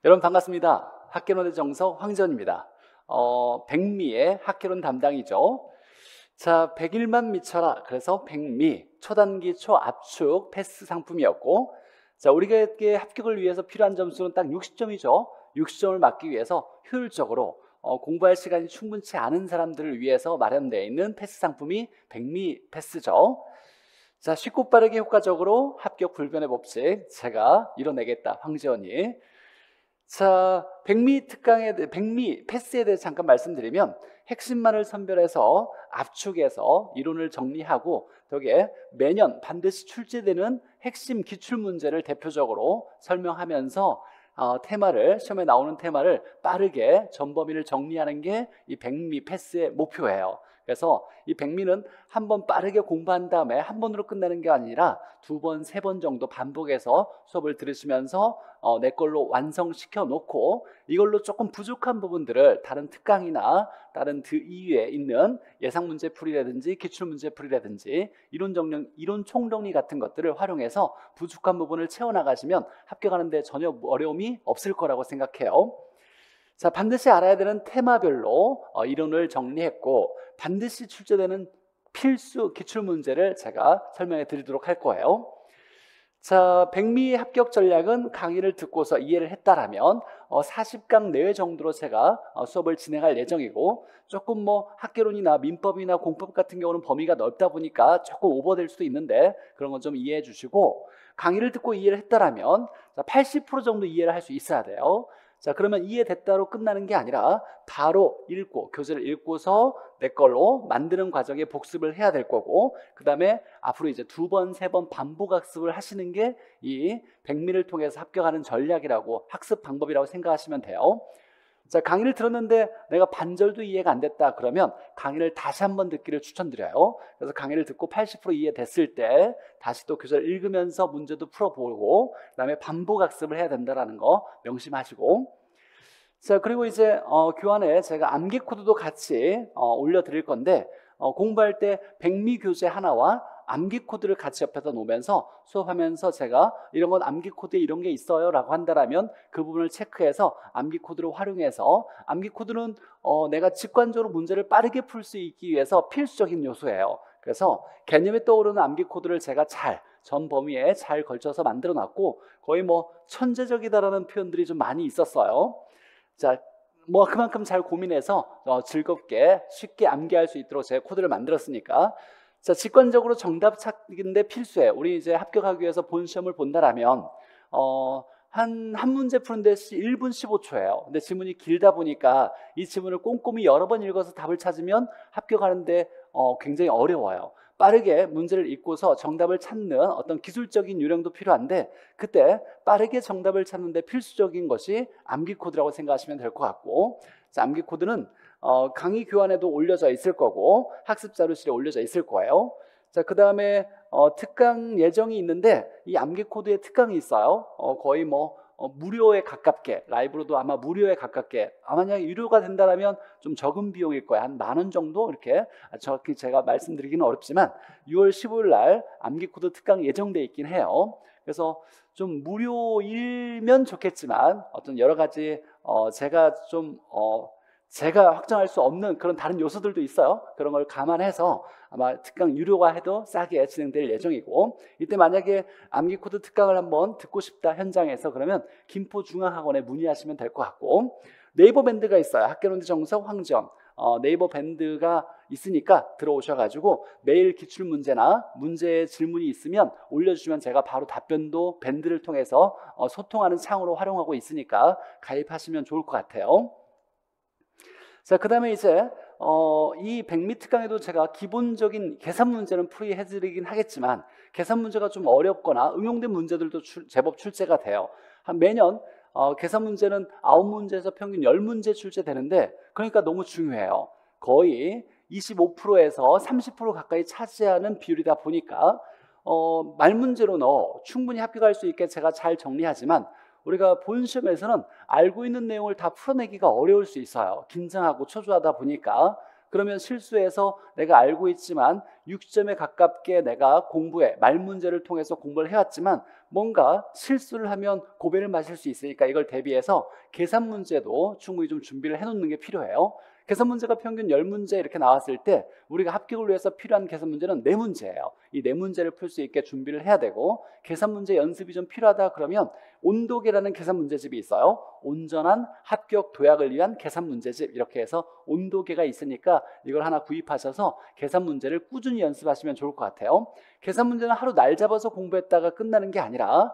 여러분 반갑습니다. 학개론의 정석 황지원입니다. 백미의 학개론 담당이죠. 자, 100일만 미쳐라. 그래서 백미, 초단기 초압축 패스 상품이었고, 자, 우리에게 합격을 위해서 필요한 점수는 딱 60점이죠. 60점을 맞기 위해서 효율적으로 공부할 시간이 충분치 않은 사람들을 위해서 마련되어 있는 패스 상품이 백미 패스죠. 자, 쉽고 빠르게 효과적으로 합격 불변의 법칙 제가 이뤄내겠다, 황지원이. 자, 백미 패스에 대해서 잠깐 말씀드리면, 핵심만을 선별해서 압축해서 이론을 정리하고 덕에 매년 반드시 출제되는 핵심 기출문제를 대표적으로 설명하면서 시험에 나오는 테마를 빠르게 전범위를 정리하는 게 이 백미 패스의 목표예요. 그래서 이 백미는 한 번 빠르게 공부한 다음에 한 번으로 끝내는 게 아니라 두 번, 세 번 정도 반복해서 수업을 들으시면서 내 걸로 완성시켜 놓고, 이걸로 조금 부족한 부분들을 다른 특강이나 다른 그 이외에 있는 예상 문제 풀이라든지 기출 문제 풀이라든지 이론 총정리 같은 것들을 활용해서 부족한 부분을 채워나가시면 합격하는 데 전혀 어려움이 없을 거라고 생각해요. 자, 반드시 알아야 되는 테마별로 이론을 정리했고, 반드시 출제되는 필수 기출문제를 제가 설명해 드리도록 할 거예요. 자, 백미 합격 전략은 강의를 듣고서 이해를 했다라면 40강 내외 정도로 제가 수업을 진행할 예정이고, 조금 학개론이나 민법이나 공법 같은 경우는 범위가 넓다 보니까 조금 오버될 수도 있는데 그런 건 좀 이해해 주시고, 강의를 듣고 이해를 했다라면 80% 정도 이해를 할 수 있어야 돼요. 자, 그러면 이해됐다로 끝나는 게 아니라 바로 교재를 읽고서 내 걸로 만드는 과정에 복습을 해야 될 거고, 그 다음에 앞으로 이제 두 번, 세 번 반복 학습을 하시는 게 이 백미를 통해서 합격하는 전략이라고, 학습 방법이라고 생각하시면 돼요. 자, 강의를 들었는데 내가 반절도 이해가 안 됐다 그러면 강의를 다시 한번 듣기를 추천드려요. 그래서 강의를 듣고 80% 이해됐을 때 다시 또 교재를 읽으면서 문제도 풀어보고, 그 다음에 반복 학습을 해야 된다는 거 명심하시고, 자, 그리고 이제 교환에 제가 암기 코드도 같이 올려드릴 건데, 공부할 때 백미 교재 하나와 암기 코드를 같이 옆에다 놓으면서 수업하면서 제가 이런 건 암기 코드에 이런 게 있어요 라고 한다면 그 부분을 체크해서 암기 코드를 활용해서, 암기 코드는 내가 직관적으로 문제를 빠르게 풀 수 있기 위해서 필수적인 요소예요. 그래서 개념에 떠오르는 암기 코드를 제가 전 범위에 잘 걸쳐서 만들어 놨고, 거의 천재적이다라는 표현들이 좀 많이 있었어요. 자, 그만큼 잘 고민해서 즐겁게 쉽게 암기할 수 있도록 제가 코드를 만들었으니까. 자, 직관적으로 정답 찾기인데 필수예요. 우리 이제 합격하기 위해서 본 시험을 본다라면 한 문제 푸는데 1분 15초예요. 근데 지문이 길다 보니까 이 지문을 꼼꼼히 여러 번 읽어서 답을 찾으면 합격하는데 굉장히 어려워요. 빠르게 문제를 읽고서 정답을 찾는 어떤 기술적인 요령도 필요한데, 그때 빠르게 정답을 찾는데 필수적인 것이 암기 코드라고 생각하시면 될 것 같고, 자, 암기 코드는 강의 교환에도 올려져 있을 거고 학습 자료실에 올려져 있을 거예요. 자, 그 다음에 특강 예정이 있는데, 이 암기 코드에 특강이 있어요. 거의 무료에 가깝게, 라이브로도 아마 무료에 가깝게, 만약에 유료가 된다면 좀 적은 비용일 거예요. 한 10,000원 정도, 이렇게 정확히 제가 말씀드리기는 어렵지만 6월 15일 날 암기 코드 특강 예정돼 있긴 해요. 그래서 좀 무료이면 좋겠지만 어떤 여러 가지 제가 확정할 수 없는 그런 다른 요소들도 있어요. 그런 걸 감안해서 아마 특강 유료화 해도 싸게 진행될 예정이고, 이때 만약에 암기 코드 특강을 한번 듣고 싶다 현장에서, 그러면 김포중앙학원에 문의하시면 될 것 같고, 네이버 밴드가 있어요. 학개론의 정석 황지원 네이버 밴드가 있으니까 들어오셔가지고 매일 기출문제나 문제 질문이 있으면 올려주시면 제가 바로 답변도 밴드를 통해서 소통하는 창으로 활용하고 있으니까 가입하시면 좋을 것 같아요. 자, 그 다음에 이제 이 백미 특강에도 제가 기본적인 계산 문제는 풀이해드리긴 하겠지만, 계산 문제가 좀 어렵거나 응용된 문제들도 제법 출제가 돼요. 매년 계산 문제는 9문제에서 평균 10문제 출제되는데, 그러니까 너무 중요해요. 거의 25%에서 30% 가까이 차지하는 비율이다 보니까 말 문제로 충분히 합격할 수 있게 제가 잘 정리하지만, 우리가 본 시험에서는 알고 있는 내용을 다 풀어내기가 어려울 수 있어요. 긴장하고 초조하다 보니까. 그러면 실수해서 내가 알고 있지만 6점에 가깝게 내가 말 문제를 통해서 공부를 해왔지만 뭔가 실수를 하면 고배를 마실 수 있으니까 이걸 대비해서 계산 문제도 충분히 좀 준비를 해놓는 게 필요해요. 계산 문제가 평균 10문제 이렇게 나왔을 때 우리가 합격을 위해서 필요한 계산 문제는 4문제예요. 이 4문제를 풀 수 있게 준비를 해야 되고, 계산 문제 연습이 좀 필요하다 그러면 온도계라는 계산 문제집이 있어요. 온전한 합격 도약을 위한 계산 문제집, 이렇게 해서 온도계가 있으니까 이걸 하나 구입하셔서 계산 문제를 꾸준히 연습하시면 좋을 것 같아요. 계산 문제는 하루 날 잡아서 공부했다가 끝나는 게 아니라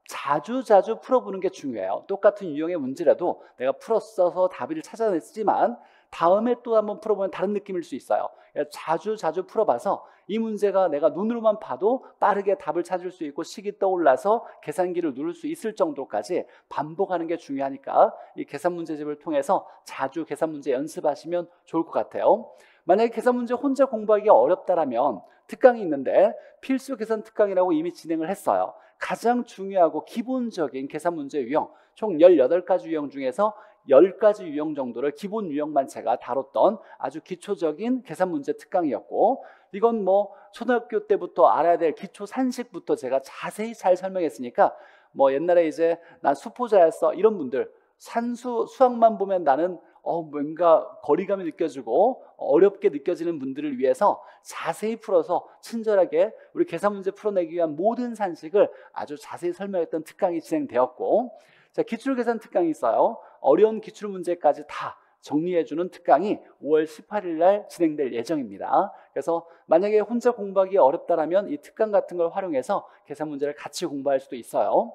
자주 풀어보는 게 중요해요. 똑같은 유형의 문제라도 내가 풀었어서 답을 찾아냈지만 다음에 또 한번 풀어보면 다른 느낌일 수 있어요. 자주 풀어봐서 이 문제가 내가 눈으로만 봐도 빠르게 답을 찾을 수 있고 식이 떠올라서 계산기를 누를 수 있을 정도까지 반복하는 게 중요하니까 이 계산 문제집을 통해서 자주 계산 문제 연습하시면 좋을 것 같아요. 만약에 계산 문제 혼자 공부하기 어렵다라면 특강이 있는데 필수 계산 특강이라고 이미 진행을 했어요. 가장 중요하고 기본적인 계산 문제 유형, 총 18가지 유형 중에서 10가지 유형 정도를 기본 유형만 제가 다뤘던 아주 기초적인 계산 문제 특강이었고, 이건 뭐 초등학교 때부터 알아야 될 기초 산식부터 제가 자세히 잘 설명했으니까 뭐 옛날에 이제 난 수포자였어 이런 분들, 수학만 보면 나는 뭔가 거리감이 느껴지고 어렵게 느껴지는 분들을 위해서 자세히 풀어서 친절하게 우리 계산 문제 풀어내기 위한 모든 산식을 아주 자세히 설명했던 특강이 진행되었고, 자, 기출계산 특강이 있어요. 어려운 기출문제까지 다 정리해주는 특강이 5월 18일 날 진행될 예정입니다. 그래서 만약에 혼자 공부하기 어렵다라면 이 특강 같은 걸 활용해서 계산 문제를 같이 공부할 수도 있어요.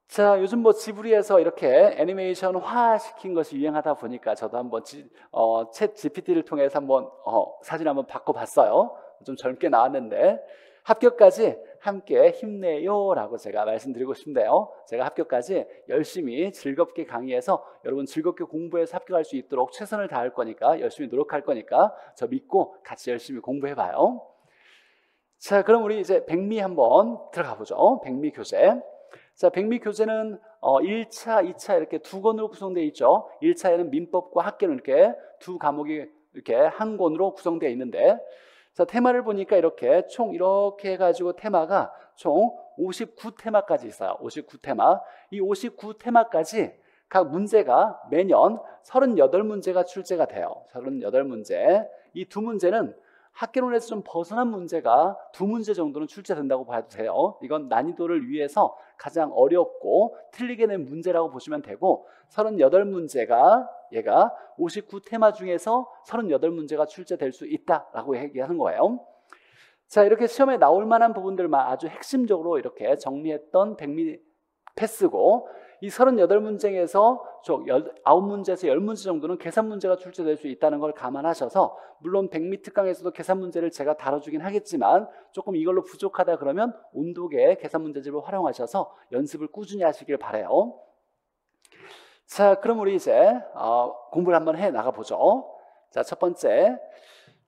자, 요즘 뭐 지브리에서 이렇게 애니메이션화 시킨 것이 유행하다 보니까 저도 한번 챗 GPT를 통해서 한번 사진 한번 바꿔봤어요. 좀 젊게 나왔는데 합격까지 함께 힘내요 라고 제가 말씀드리고 싶은데요, 제가 합격까지 열심히 즐겁게 강의해서 여러분 즐겁게 공부해서 합격할 수 있도록 최선을 다할 거니까, 열심히 노력할 거니까 저 믿고 같이 열심히 공부해봐요. 자, 그럼 우리 이제 백미 한번 들어가 보죠. 백미 교재. 자, 백미 교재는 1차, 2차 이렇게 두 권으로 구성되어 있죠. 1차에는 민법과 학계는 이렇게 두 과목이 이렇게 한 권으로 구성되어 있는데, 자, 테마를 보니까 이렇게 총 이렇게 해가지고 테마가 총 59테마까지 있어요. 59테마. 이 59테마까지 각 문제가 매년 38문제가 출제가 돼요. 38문제. 이 두 문제는 학계론에서 좀 벗어난 문제가 2문제 정도는 출제된다고 봐도 돼요. 이건 난이도를 위해서 가장 어렵고 틀리게 낸 문제라고 보시면 되고, 38문제가 얘가 59테마 중에서 38문제가 출제될 수 있다라고 얘기하는 거예요. 자, 이렇게 시험에 나올 만한 부분들만 아주 핵심적으로 이렇게 정리했던 백미 패스고, 이 38문제에서 9문제에서 10문제 정도는 계산 문제가 출제될 수 있다는 걸 감안하셔서, 물론 백미 특강에서도 계산 문제를 제가 다뤄주긴 하겠지만 조금 이걸로 부족하다 그러면 온도계 계산 문제집을 활용하셔서 연습을 꾸준히 하시길 바라요. 자, 그럼 우리 이제 공부를 한번 해 나가보죠. 자, 첫 번째,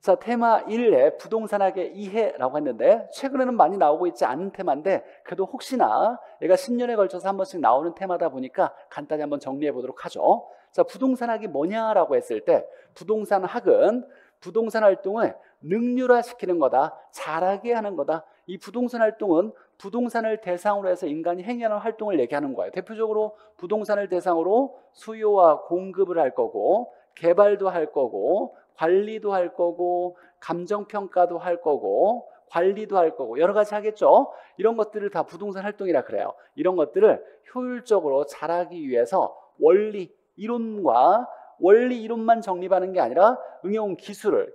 자, 테마 1에 부동산학의 이해라고 했는데 최근에는 많이 나오고 있지 않은 테마인데 그래도 혹시나 얘가 10년에 걸쳐서 한 번씩 나오는 테마다 보니까 간단히 한번 정리해 보도록 하죠. 자, 부동산학이 뭐냐라고 했을 때 부동산학은 부동산 활동을 능률화시키는 거다, 잘하게 하는 거다. 이 부동산 활동은 부동산을 대상으로 해서 인간이 행하는 활동을 얘기하는 거예요. 대표적으로 부동산을 대상으로 수요와 공급을 할 거고, 개발도 할 거고, 관리도 할 거고, 감정평가도 할 거고, 관리도 할 거고, 여러 가지 하겠죠. 이런 것들을 다 부동산 활동이라 그래요. 이런 것들을 효율적으로 잘하기 위해서 원리, 이론만 정립하는 게 아니라 응용 기술,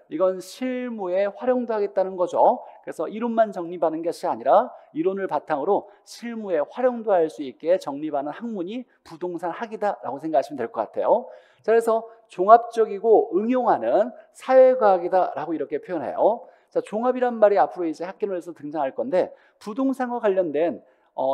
이건 실무에 활용도 하겠다는 거죠. 그래서 이론만 정립하는 것이 아니라 이론을 바탕으로 실무에 활용도 할 수 있게 정립하는 학문이 부동산 학이다라고 생각하시면 될 것 같아요. 자, 그래서 종합적이고 응용하는 사회과학이다라고 이렇게 표현해요. 자, 종합이란 말이 앞으로 이제 학계론에서 등장할 건데, 부동산과 관련된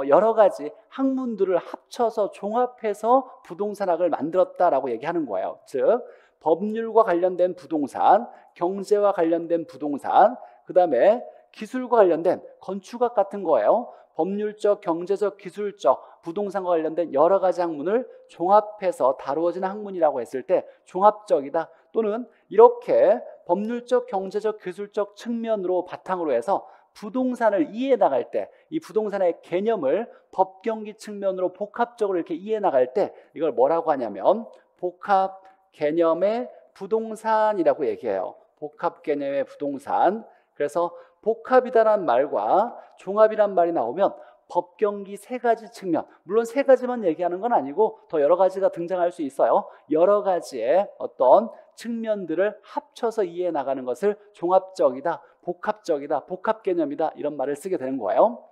여러 가지 학문들을 합쳐서 종합해서 부동산학을 만들었다라고 얘기하는 거예요. 즉, 법률과 관련된 부동산, 경제와 관련된 부동산, 그 다음에 기술과 관련된 건축학 같은 거예요. 법률적, 경제적, 기술적, 부동산과 관련된 여러 가지 학문을 종합해서 다루어지는 학문이라고 했을 때 종합적이다, 또는 이렇게 법률적, 경제적, 기술적 측면으로 바탕으로 해서 부동산을 이해해 나갈 때, 이 부동산의 개념을 법경기 측면으로 복합적으로 이렇게 이해해 나갈 때 이걸 뭐라고 하냐면 복합 개념의 부동산이라고 얘기해요. 복합 개념의 부동산. 그래서 복합이다라는 말과 종합이란 말이 나오면 법경기 세 가지 측면, 물론 세 가지만 얘기하는 건 아니고 더 여러 가지가 등장할 수 있어요. 여러 가지의 어떤 측면들을 합쳐서 이해해 나가는 것을 종합적이다, 복합적이다, 복합 개념이다, 이런 말을 쓰게 되는 거예요.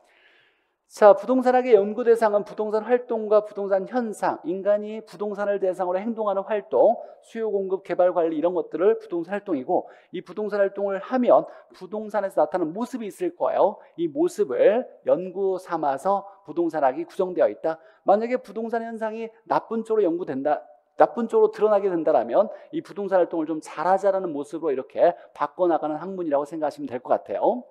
자, 부동산학의 연구 대상은 부동산 활동과 부동산 현상, 인간이 부동산을 대상으로 행동하는 활동, 수요 공급 개발 관리 이런 것들을 부동산 활동이고, 이 부동산 활동을 하면 부동산에서 나타나는 모습이 있을 거예요. 이 모습을 연구 삼아서 부동산학이 구성되어 있다. 만약에 부동산 현상이 나쁜 쪽으로 연구된다, 나쁜 쪽으로 드러나게 된다면 이 부동산 활동을 좀 잘하자라는 모습으로 이렇게 바꿔나가는 학문이라고 생각하시면 될 것 같아요.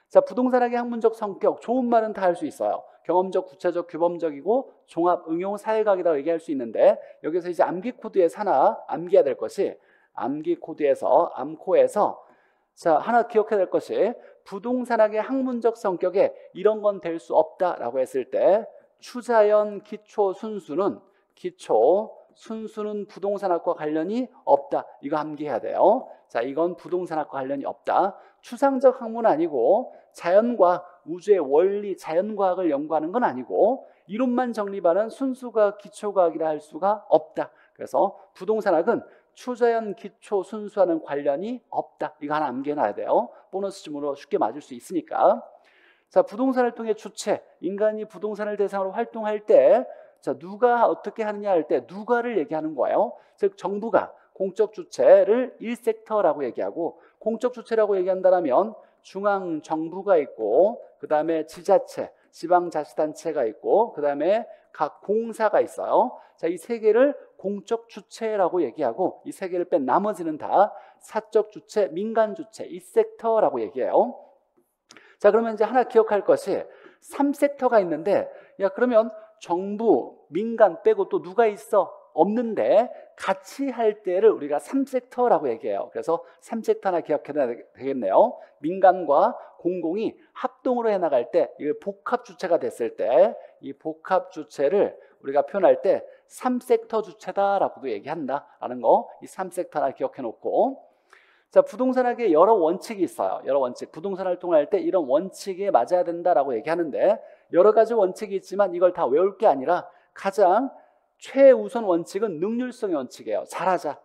자, 부동산학의 학문적 성격, 좋은 말은 다 할 수 있어요. 경험적, 구체적, 규범적이고 종합, 응용, 사회학이라고 얘기할 수 있는데, 여기서 이제 암기 코드에서 하나 암기해야 될 것이, 암기 코드에서, 암코에서 자, 하나 기억해야 될 것이, 부동산학의 학문적 성격에 이런 건 될 수 없다라고 했을 때, 추자연 기초 순수는 부동산학과 관련이 없다. 이거 암기해야 돼요. 자, 이건 부동산학과 관련이 없다. 추상적 학문은 아니고 자연과학, 우주의 원리, 자연과학을 연구하는 건 아니고 이론만 정립하는 순수과학, 기초과학이라 할 수가 없다. 그래서 부동산학은 추자연, 기초, 순수와는 관련이 없다. 이거 하나 암기해놔야 돼요. 보너스 줌으로 쉽게 맞을 수 있으니까. 자, 부동산 활동의 주체, 인간이 부동산을 대상으로 활동할 때, 자, 누가 어떻게 하느냐 할 때 누가를 얘기하는 거예요. 즉 정부가 공적 주체를 1섹터라고 얘기하고, 공적 주체라고 얘기한다면 중앙정부가 있고, 그 다음에 지자체, 지방자치단체가 있고, 그 다음에 각 공사가 있어요. 자, 이 세 개를 공적 주체라고 얘기하고, 이 세 개를 뺀 나머지는 다 사적 주체, 민간 주체, 2섹터라고 얘기해요. 자, 그러면 이제 하나 기억할 것이 3섹터가 있는데, 야, 그러면 정부, 민간 빼고 또 누가 있어? 없는데 같이 할 때를 우리가 3섹터라고 얘기해요. 그래서 3섹터 하나 기억해야 되겠네요. 민간과 공공이 합동으로 해나갈 때, 이 복합 주체가 됐을 때, 이 복합 주체를 우리가 표현할 때 3섹터 주체다라고도 얘기한다라는 거, 이 3섹터 하나 기억해 놓고, 자, 부동산학에 여러 원칙이 있어요. 여러 원칙. 부동산 활동을 할 때 이런 원칙에 맞아야 된다라고 얘기하는데, 여러 가지 원칙이 있지만 이걸 다 외울 게 아니라 가장 최우선 원칙은 능률성의 원칙이에요.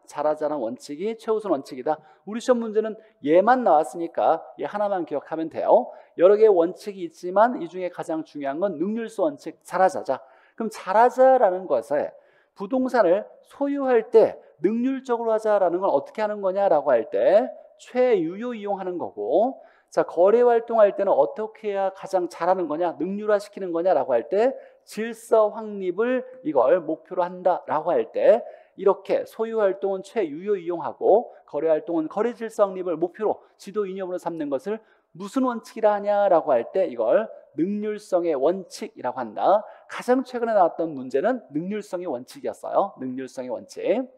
잘하자는 원칙이 최우선 원칙이다. 우리 시험 문제는 얘만 나왔으니까 얘 하나만 기억하면 돼요. 여러 개의 원칙이 있지만 이 중에 가장 중요한 건 능률성 원칙, 잘하자. 그럼 잘하자라는 것에 부동산을 소유할 때 능률적으로 하자라는 건 어떻게 하는 거냐라고 할 때 최유효 이용하는 거고, 자, 거래 활동할 때는 어떻게 해야 가장 잘하는 거냐, 능률화 시키는 거냐라고 할 때 질서 확립을 이걸 목표로 한다라고 할 때, 이렇게 소유 활동은 최유효 이용하고 거래 활동은 거래 질서 확립을 목표로 지도 이념으로 삼는 것을 무슨 원칙이라 하냐라고 할 때 이걸 능률성의 원칙이라고 한다. 가장 최근에 나왔던 문제는 능률성의 원칙이었어요. 능률성의 원칙.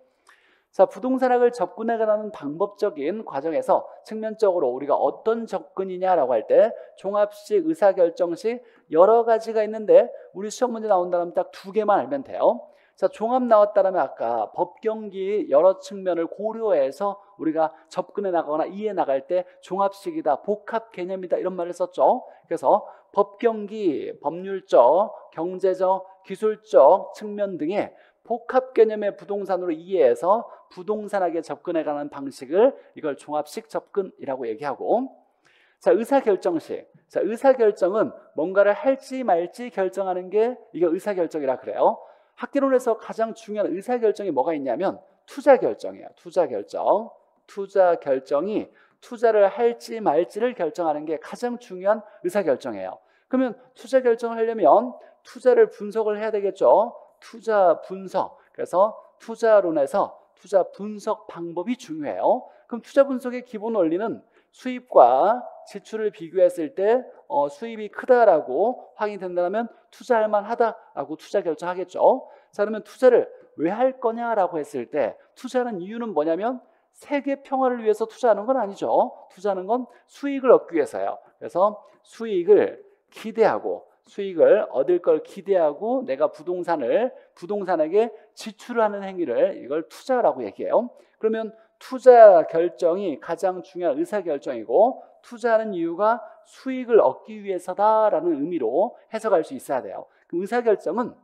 자, 부동산학을 접근해가는 방법적인 과정에서 측면적으로 우리가 어떤 접근이냐라고 할 때 종합식, 의사결정식 여러 가지가 있는데, 우리 시험 문제 나온다면 딱 2개만 알면 돼요. 자, 종합 나왔다면 아까 법경기 여러 측면을 고려해서 우리가 접근해 나가거나 이해해 나갈 때 종합식이다, 복합 개념이다 이런 말을 썼죠. 그래서 법경기, 법률적, 경제적, 기술적 측면 등의 복합 개념의 부동산으로 이해해서 부동산학에 접근해가는 방식을 이걸 종합식 접근이라고 얘기하고, 자, 의사결정식. 자, 의사결정은 뭔가를 할지 말지 결정하는 게 이게 의사결정이라 그래요. 학계론에서 가장 중요한 의사결정이 뭐가 있냐면 투자결정이에요. 투자결정. 투자결정이 투자를 할지 말지를 결정하는 게 가장 중요한 의사결정이에요. 그러면 투자결정을 하려면 투자를 분석을 해야 되겠죠. 투자 분석. 그래서 투자론에서 투자 분석 방법이 중요해요. 그럼 투자 분석의 기본 원리는 수입과 지출을 비교했을 때 수입이 크다라고 확인된다면 투자할 만하다라고 투자 결정하겠죠. 자, 그러면 투자를 왜 할 거냐라고 했을 때 투자하는 이유는 뭐냐면 세계 평화를 위해서 투자하는 건 아니죠. 투자하는 건 수익을 얻기 위해서예요. 그래서 수익을 기대하고 수익을 얻을 걸 기대하고 내가 부동산에게 지출을 하는 행위를 이걸 투자라고 얘기해요. 그러면 투자 결정이 가장 중요한 의사 결정이고 투자하는 이유가 수익을 얻기 위해서다라는 의미로 해석할 수 있어야 돼요. 그 의사 결정은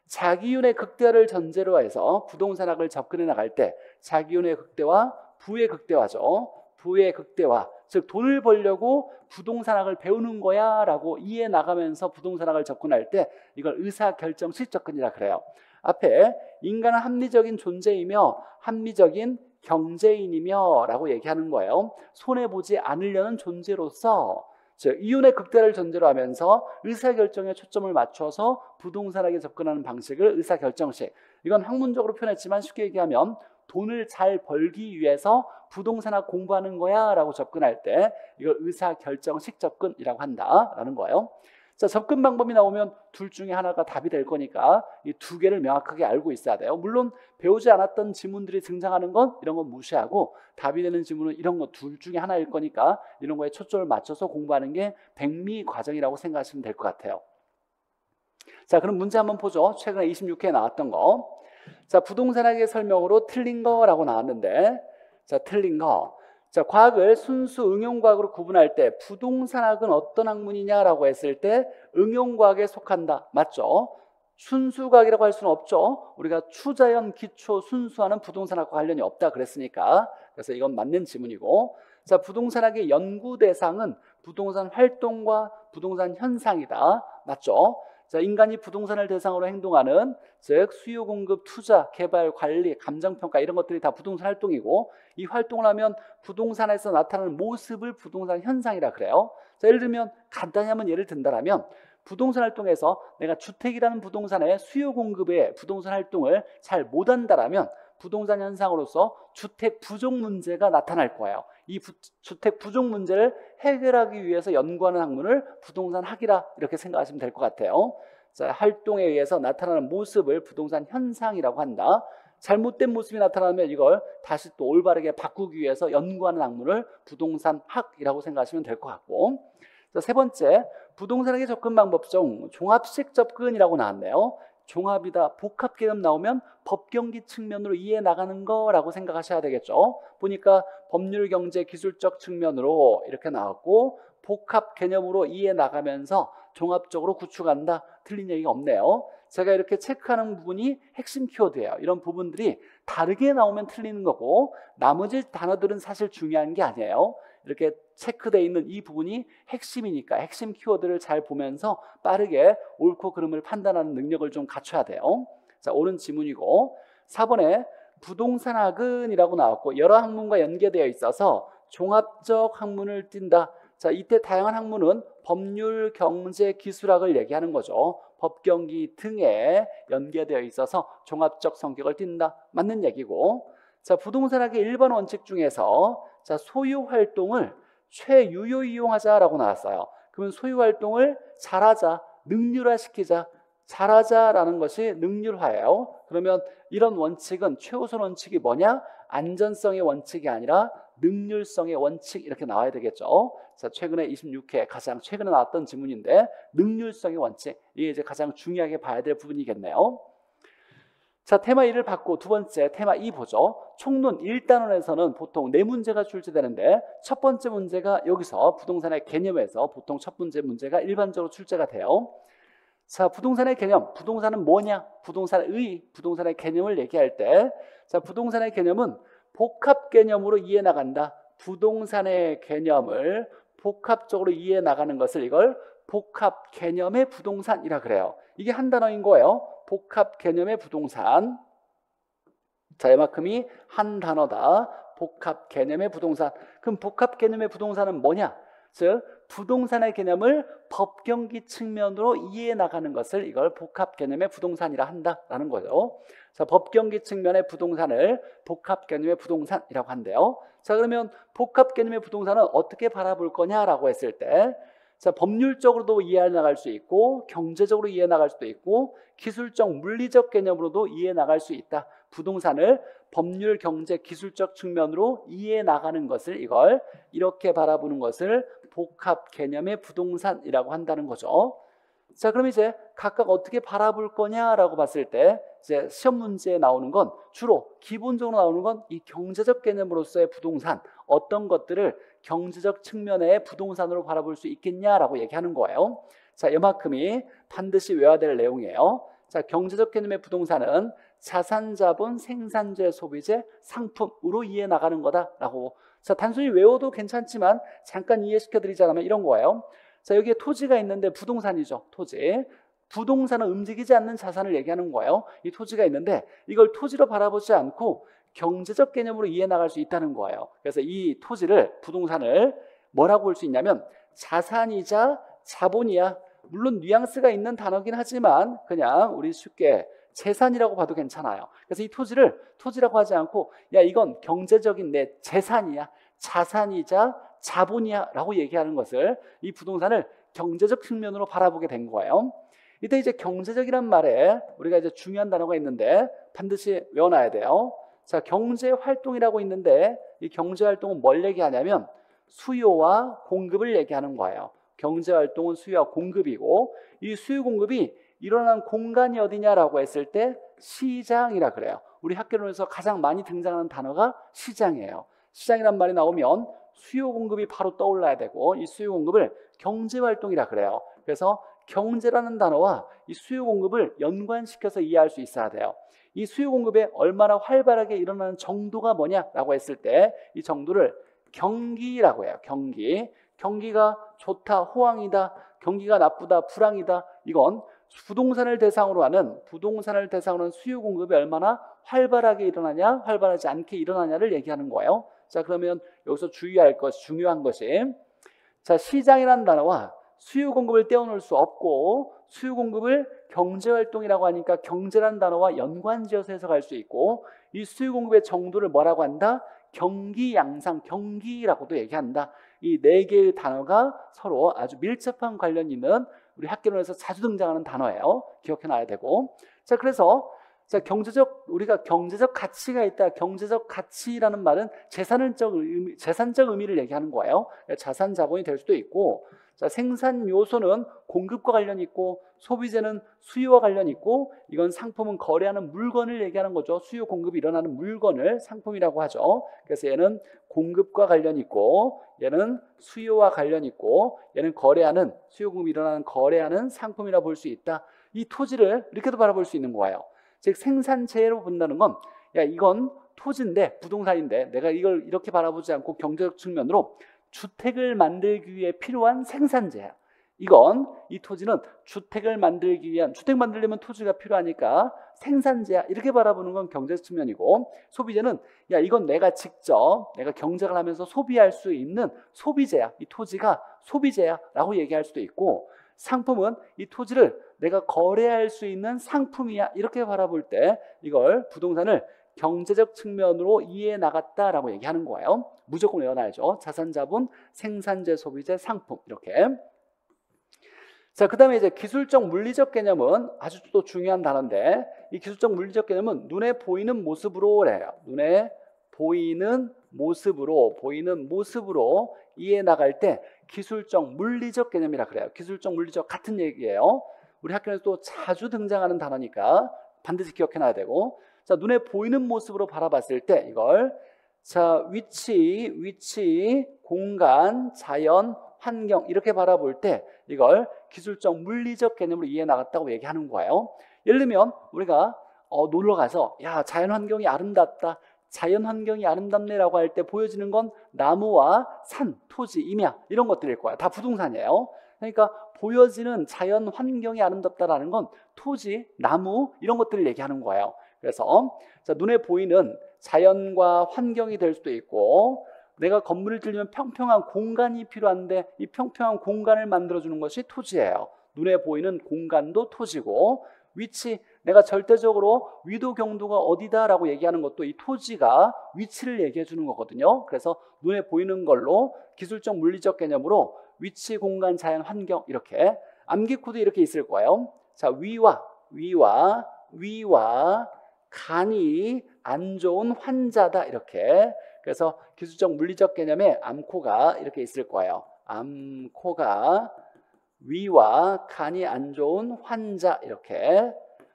자기윤의 극대화를 전제로 해서 부동산학을 접근해 나갈 때 자기윤의 극대화, 부의 극대화죠. 부의 극대화, 즉 돈을 벌려고 부동산학을 배우는 거야 라고 이해 나가면서 부동산학을 접근할 때 이걸 의사결정식 접근이라 그래요. 앞에 인간은 합리적인 존재이며 합리적인 경제인이며 라고 얘기하는 거예요. 손해보지 않으려는 존재로서 즉 이윤의 극대화를 전제로 하면서 의사결정에 초점을 맞춰서 부동산학에 접근하는 방식을 의사결정식, 이건 학문적으로 표현했지만 쉽게 얘기하면 돈을 잘 벌기 위해서 부동산학 공부하는 거야 라고 접근할 때 이걸 의사결정식 접근이라고 한다라는 거예요. 자, 접근 방법이 나오면 둘 중에 하나가 답이 될 거니까 이 두 개를 명확하게 알고 있어야 돼요. 물론 배우지 않았던 지문들이 등장하는 건 이런 건 무시하고 답이 되는 지문은 이런 거 둘 중에 하나일 거니까 이런 거에 초점을 맞춰서 공부하는 게 백미 과정이라고 생각하시면 될 것 같아요. 자, 그럼 문제 한번 보죠. 최근에 26회에 나왔던 거. 자, 부동산학의 설명으로 틀린 거라고 나왔는데, 자, 틀린 거. 자, 과학을 순수 응용과학으로 구분할 때 부동산학은 어떤 학문이냐라고 했을 때 응용과학에 속한다. 맞죠? 순수과학이라고 할 수는 없죠. 우리가 추자연, 기초, 순수와는 부동산학과 관련이 없다 그랬으니까. 그래서 이건 맞는 지문이고, 자, 부동산학의 연구 대상은 부동산 활동과 부동산 현상이다. 맞죠? 자, 인간이 부동산을 대상으로 행동하는 즉 수요, 공급, 투자, 개발, 관리, 감정평가 이런 것들이 다 부동산 활동이고 이 활동을 하면 부동산에서 나타나는 모습을 부동산 현상이라 그래요. 자, 예를 들면 간단히 한번 예를 든다면 부동산 활동에서 내가 주택이라는 부동산의 수요 공급의 부동산 활동을 잘 못한다라면 부동산 현상으로서 주택 부족 문제가 나타날 거예요. 이 주택 부족 문제를 해결하기 위해서 연구하는 학문을 부동산학이라 이렇게 생각하시면 될 것 같아요. 자, 활동에 의해서 나타나는 모습을 부동산 현상이라고 한다. 잘못된 모습이 나타나면 이걸 다시 또 올바르게 바꾸기 위해서 연구하는 학문을 부동산학이라고 생각하시면 될 것 같고, 자, 세 번째, 부동산학의 접근 방법 중 종합식 접근이라고 나왔네요. 종합이다, 복합 개념 나오면 법경기 측면으로 이해해 나가는 거라고 생각하셔야 되겠죠. 보니까 법률, 경제, 기술적 측면으로 이렇게 나왔고 복합 개념으로 이해해 나가면서 종합적으로 구축한다. 틀린 얘기가 없네요. 제가 이렇게 체크하는 부분이 핵심 키워드예요. 이런 부분들이 다르게 나오면 틀리는 거고 나머지 단어들은 사실 중요한 게 아니에요. 이렇게 체크되어 있는 이 부분이 핵심이니까 핵심 키워드를 잘 보면서 빠르게 옳고 그름을 판단하는 능력을 좀 갖춰야 돼요. 자, 옳은 지문이고 4번에 부동산학은 이라고 나왔고 여러 학문과 연계되어 있어서 종합적 학문을 띈다. 자, 이때 다양한 학문은 법률, 경제, 기술학을 얘기하는 거죠. 법경기 등에 연계되어 있어서 종합적 성격을 띈다. 맞는 얘기고, 자, 부동산학의 일반 원칙 중에서 자, 소유 활동을 최유효 이용하자라고 나왔어요. 그러면 소유 활동을 잘하자, 능률화시키자. 잘하자라는 것이 능률화예요. 그러면 이런 원칙은 최우선 원칙이 뭐냐? 안전성의 원칙이 아니라 능률성의 원칙 이렇게 나와야 되겠죠. 자, 최근에 26회 가장 최근에 나왔던 지문인데 능률성의 원칙, 이게 이제 가장 중요하게 봐야 될 부분이겠네요. 자, 테마 1을 받고 두 번째 테마 2 보죠. 총론 1단원에서는 보통 4문제가 출제되는데 첫 번째 문제가 여기서 부동산의 개념에서 보통 첫 번째 문제가 일반적으로 출제가 돼요. 자, 부동산의 개념, 부동산은 뭐냐? 부동산의 개념을 얘기할 때, 자, 부동산의 개념은 복합 개념으로 이해해 나간다. 부동산의 개념을 복합적으로 이해해 나가는 것을 이걸 복합 개념의 부동산이라 그래요. 이게 한 단어인 거예요. 복합 개념의 부동산. 자, 이만큼이 한 단어다. 복합 개념의 부동산. 그럼 복합 개념의 부동산은 뭐냐? 즉 부동산의 개념을 법경기 측면으로 이해해 나가는 것을 이걸 복합 개념의 부동산이라 한다라는 거죠. 자, 법경기 측면의 부동산을 복합 개념의 부동산이라고 한대요. 자, 그러면 복합 개념의 부동산은 어떻게 바라볼 거냐라고 했을 때, 자, 법률적으로도 이해해 나갈 수 있고 경제적으로 이해해 나갈 수도 있고 기술적 물리적 개념으로도 이해해 나갈 수 있다. 부동산을 법률, 경제, 기술적 측면으로 이해해 나가는 것을 이걸 이렇게 바라보는 것을 복합 개념의 부동산이라고 한다는 거죠. 자, 그럼 이제 각각 어떻게 바라볼 거냐라고 봤을 때 이제 시험 문제에 나오는 건 주로 기본적으로 나오는 건 이 경제적 개념으로서의 부동산, 어떤 것들을 경제적 측면의 부동산으로 바라볼 수 있겠냐라고 얘기하는 거예요. 자, 이만큼이 반드시 외워야 될 내용이에요. 자, 경제적 개념의 부동산은 자산, 자본, 생산재, 소비재, 상품으로 이해해 나가는 거다라고. 자, 단순히 외워도 괜찮지만 잠깐 이해시켜 드리자면 이런 거예요. 자, 여기에 토지가 있는데 부동산이죠. 토지. 부동산은 움직이지 않는 자산을 얘기하는 거예요. 이 토지가 있는데 이걸 토지로 바라보지 않고 경제적 개념으로 이해해 나갈 수 있다는 거예요. 그래서 이 토지를, 부동산을 뭐라고 볼 수 있냐면 자산이자 자본이야. 물론 뉘앙스가 있는 단어긴 하지만 그냥 우리 쉽게 재산이라고 봐도 괜찮아요. 그래서 이 토지를 토지라고 하지 않고 야, 이건 경제적인 내 재산이야. 자산이자 자본이야 라고 얘기하는 것을, 이 부동산을 경제적 측면으로 바라보게 된 거예요. 이때 이제 경제적이란 말에 우리가 이제 중요한 단어가 있는데 반드시 외워놔야 돼요. 자, 경제활동이라고 있는데 이 경제활동은 뭘 얘기하냐면 수요와 공급을 얘기하는 거예요. 경제활동은 수요와 공급이고 이 수요 공급이 일어나는 공간이 어디냐라고 했을 때 시장이라 그래요. 우리 학교론에서 가장 많이 등장하는 단어가 시장이에요. 시장이란 말이 나오면 수요 공급이 바로 떠올라야 되고 이 수요 공급을 경제활동이라 그래요. 그래서 경제라는 단어와 이 수요 공급을 연관시켜서 이해할 수 있어야 돼요. 이 수요 공급에 얼마나 활발하게 일어나는 정도가 뭐냐라고 했을 때 이 정도를 경기라고 해요. 경기가 좋다, 호황이다, 경기가 나쁘다, 불황이다. 이건 부동산을 대상으로 하는 수요 공급이 얼마나 활발하게 일어나냐, 활발하지 않게 일어나냐를 얘기하는 거예요. 자, 그러면 여기서 주의할 것, 중요한 것이, 자, 시장이라는 단어와 수요 공급을 떼어놓을 수 없고 수요 공급을 경제활동이라고 하니까 경제라는 단어와 연관지어서 해석할 수 있고 이 수요 공급의 정도를 뭐라고 한다? 경기 양상, 경기라고도 얘기한다. 이 네 개의 단어가 서로 아주 밀접한 관련이 있는 우리 학개론에서 자주 등장하는 단어예요. 기억해놔야 되고. 자, 그래서 자, 우리가 경제적 가치가 있다. 경제적 가치라는 말은 재산적 의미를 얘기하는 거예요. 자산, 자본이 될 수도 있고, 자, 생산 요소는 공급과 관련이 있고, 소비재는 수요와 관련이 있고, 이건 상품은 거래하는 물건을 얘기하는 거죠. 수요 공급이 일어나는 물건을 상품이라고 하죠. 그래서 얘는 공급과 관련이 있고, 얘는 수요와 관련이 있고, 얘는 수요 공급이 일어나는 거래하는 상품이라 볼 수 있다. 이 토지를 이렇게도 바라볼 수 있는 거예요. 즉 생산재로 본다는 건, 야, 이건 토지인데, 부동산인데 내가 이걸 이렇게 바라보지 않고 경제적 측면으로 주택을 만들기 위해 필요한 생산재야. 이 토지는 주택 만들려면 토지가 필요하니까 생산재야. 이렇게 바라보는 건 경제적 측면이고, 소비재는 야, 이건 내가 경작을 하면서 소비할 수 있는 소비재야. 이 토지가 소비재야 라고 얘기할 수도 있고, 상품은 이 토지를 내가 거래할 수 있는 상품이야. 이렇게 바라볼 때 이걸 부동산을 경제적 측면으로 이해해 나갔다라고 얘기하는 거예요. 무조건 외워놔야죠. 자산, 자본, 생산재, 소비재, 상품 이렇게. 자, 그 다음에 이제 기술적 물리적 개념은 아주 또 중요한 단어인데 이 기술적 물리적 개념은 눈에 보이는 모습으로래요. 눈에 보이는 모습으로 이해해 나갈 때 기술적 물리적 개념이라 그래요. 기술적 물리적 같은 얘기예요. 우리 학교에서 또 자주 등장하는 단어니까 반드시 기억해놔야 되고, 자, 눈에 보이는 모습으로 바라봤을 때 이걸, 자, 위치, 공간, 자연, 환경 이렇게 바라볼 때 이걸 기술적 물리적 개념으로 이해해 나갔다고 얘기하는 거예요. 예를 들면 우리가 놀러 가서 야, 자연 환경이 아름답다, 자연 환경이 아름답네라고 할 때 보여지는 건 나무와 산, 토지, 임야 이런 것들일 거야. 다 부동산이에요. 그러니까 보여지는 자연 환경이 아름답다라는 건 토지, 나무 이런 것들을 얘기하는 거예요. 그래서 자, 눈에 보이는 자연과 환경이 될 수도 있고 내가 건물을 지으려면 평평한 공간이 필요한데 이 평평한 공간을 만들어주는 것이 토지예요. 눈에 보이는 공간도 토지고, 위치, 내가 절대적으로 위도 경도가 어디다라고 얘기하는 것도 이 토지가 위치를 얘기해 주는 거거든요. 그래서 눈에 보이는 걸로 기술적 물리적 개념으로 위치, 공간, 자연, 환경, 이렇게 암기코드 이렇게 있을 거예요. 자, 위와 간이 안 좋은 환자다, 이렇게. 그래서 기술적 물리적 개념에 암코가 이렇게 있을 거예요. 암코가 위와 간이 안 좋은 환자, 이렇게.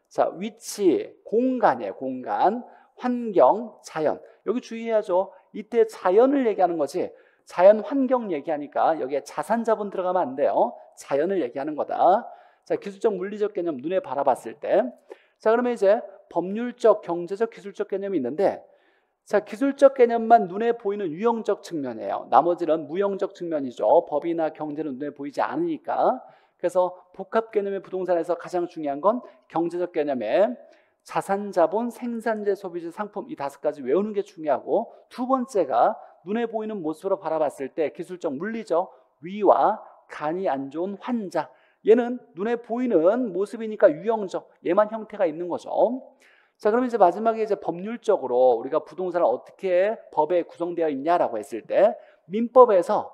자, 위치, 공간이에요. 공간, 환경, 자연. 여기 주의해야죠. 이때 자연을 얘기하는 거지 자연 환경 얘기하니까 여기에 자산 자본 들어가면 안 돼요. 자연을 얘기하는 거다. 자, 기술적 물리적 개념 눈에 바라봤을 때, 자, 그러면 이제 법률적, 경제적, 기술적 개념이 있는데, 자, 기술적 개념만 눈에 보이는 유형적 측면이에요. 나머지는 무형적 측면이죠. 법이나 경제는 눈에 보이지 않으니까. 그래서 복합 개념의 부동산에서 가장 중요한 건 경제적 개념에 자산, 자본, 생산재, 소비재, 상품, 이 5가지 외우는 게 중요하고, 두 번째가 눈에 보이는 모습으로 바라봤을 때 기술적 물리적, 위와 간이 안 좋은 환자. 얘는 눈에 보이는 모습이니까 유형적, 얘만 형태가 있는 거죠. 자, 그럼 이제 마지막에 이제 법률적으로 우리가 부동산을 어떻게 법에 구성되어 있냐라고 했을 때, 민법에서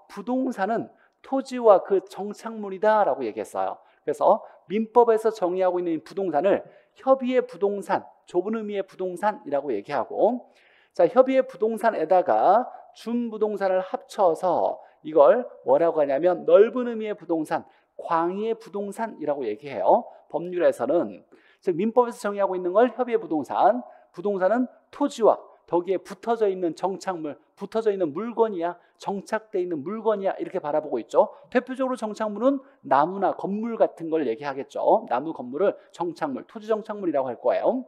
부동산은 토지와 그 정착물이다라고 얘기했어요. 그래서 민법에서 정의하고 있는 부동산을 협의의 부동산, 좁은 의미의 부동산이라고 얘기하고, 자, 협의의 부동산에다가 준부동산을 합쳐서 이걸 뭐라고 하냐면 넓은 의미의 부동산, 광의의 부동산이라고 얘기해요. 법률에서는, 즉 민법에서 정의하고 있는 걸 협의의 부동산, 부동산은 토지와 거기에 붙어져 있는 정착물, 붙어져 있는 물건이야, 정착되어 있는 물건이야, 이렇게 바라보고 있죠. 대표적으로 정착물은 나무나 건물 같은 걸 얘기하겠죠. 나무, 건물을 정착물, 토지 정착물이라고 할 거예요.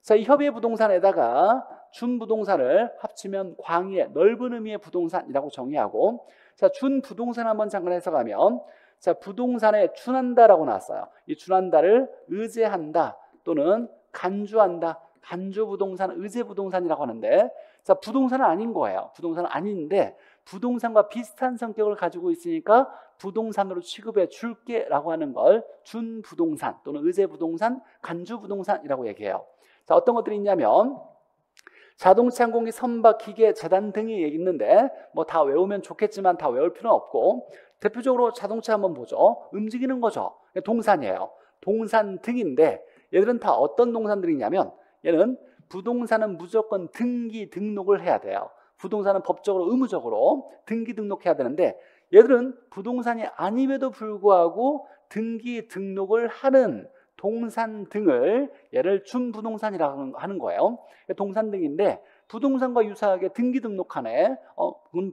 자, 이 협의의 부동산에다가 준부동산을 합치면 광의의 넓은 의미의 부동산이라고 정의하고, 자, 준부동산 한번 잠깐 해석하면, 자, 부동산에 준한다라고 나왔어요. 이 준한다를 의제한다 또는 간주한다, 간주부동산, 의제부동산이라고 하는데, 자, 부동산은 아닌 거예요. 부동산은 아닌데 부동산과 비슷한 성격을 가지고 있으니까 부동산으로 취급해 줄게 라고 하는 걸 준부동산 또는 의제부동산, 간주부동산이라고 얘기해요. 자, 어떤 것들이 있냐면 자동차, 항공기, 선박, 기계, 재단 등이 있는데 뭐 다 외우면 좋겠지만 다 외울 필요는 없고, 대표적으로 자동차 한번 보죠. 움직이는 거죠. 동산이에요. 동산 등인데 얘들은 다 어떤 동산들이냐면, 얘는 부동산은 무조건 등기 등록을 해야 돼요. 부동산은 법적으로 의무적으로 등기 등록해야 되는데, 얘들은 부동산이 아님에도 불구하고 등기 등록을 하는 동산 등을 얘를 준부동산이라고 하는 거예요. 동산 등인데 부동산과 유사하게 등기 등록하네.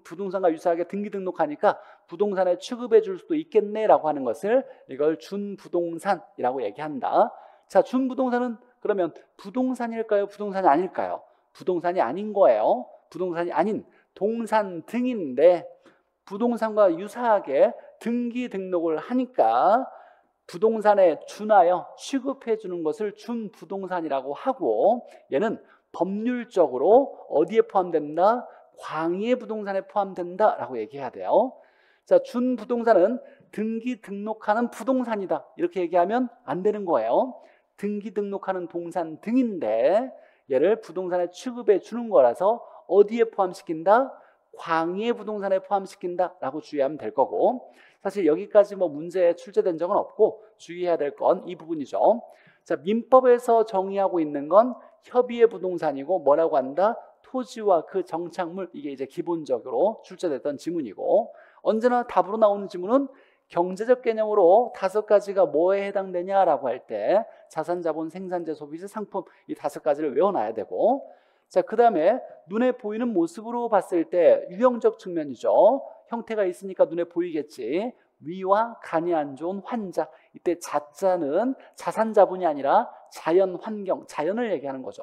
부동산과 유사하게 등기 등록하니까 부동산에 취급해 줄 수도 있겠네라고 하는 것을 이걸 준부동산이라고 얘기한다. 자, 준부동산은 그러면 부동산일까요? 부동산이 아닐까요? 부동산이 아닌 거예요. 부동산이 아닌 동산 등인데 부동산과 유사하게 등기 등록을 하니까 부동산에 준하여 취급해 주는 것을 준부동산이라고 하고, 얘는 법률적으로 어디에 포함된다? 광의의 부동산에 포함된다라고 얘기해야 돼요. 자, 준부동산은 등기 등록하는 부동산이다, 이렇게 얘기하면 안 되는 거예요. 등기 등록하는 동산 등인데 얘를 부동산에 취급해 주는 거라서 어디에 포함시킨다? 광의의 부동산에 포함시킨다 라고 주의하면 될 거고, 사실 여기까지 뭐 문제에 출제된 적은 없고 주의해야 될 건 이 부분이죠. 자, 민법에서 정의하고 있는 건 협의의 부동산이고 뭐라고 한다? 토지와 그 정착물, 이게 이제 기본적으로 출제됐던 지문이고, 언제나 답으로 나오는 지문은 경제적 개념으로 5가지가 뭐에 해당되냐라고 할 때 자산, 자본, 생산재, 소비재, 상품, 이 5가지를 외워놔야 되고, 자, 그 다음에 눈에 보이는 모습으로 봤을 때 유형적 측면이죠. 형태가 있으니까 눈에 보이겠지. 위와 간이 안 좋은 환자. 이때 자자는 자산, 자본이 아니라 자연, 환경, 자연을 얘기하는 거죠.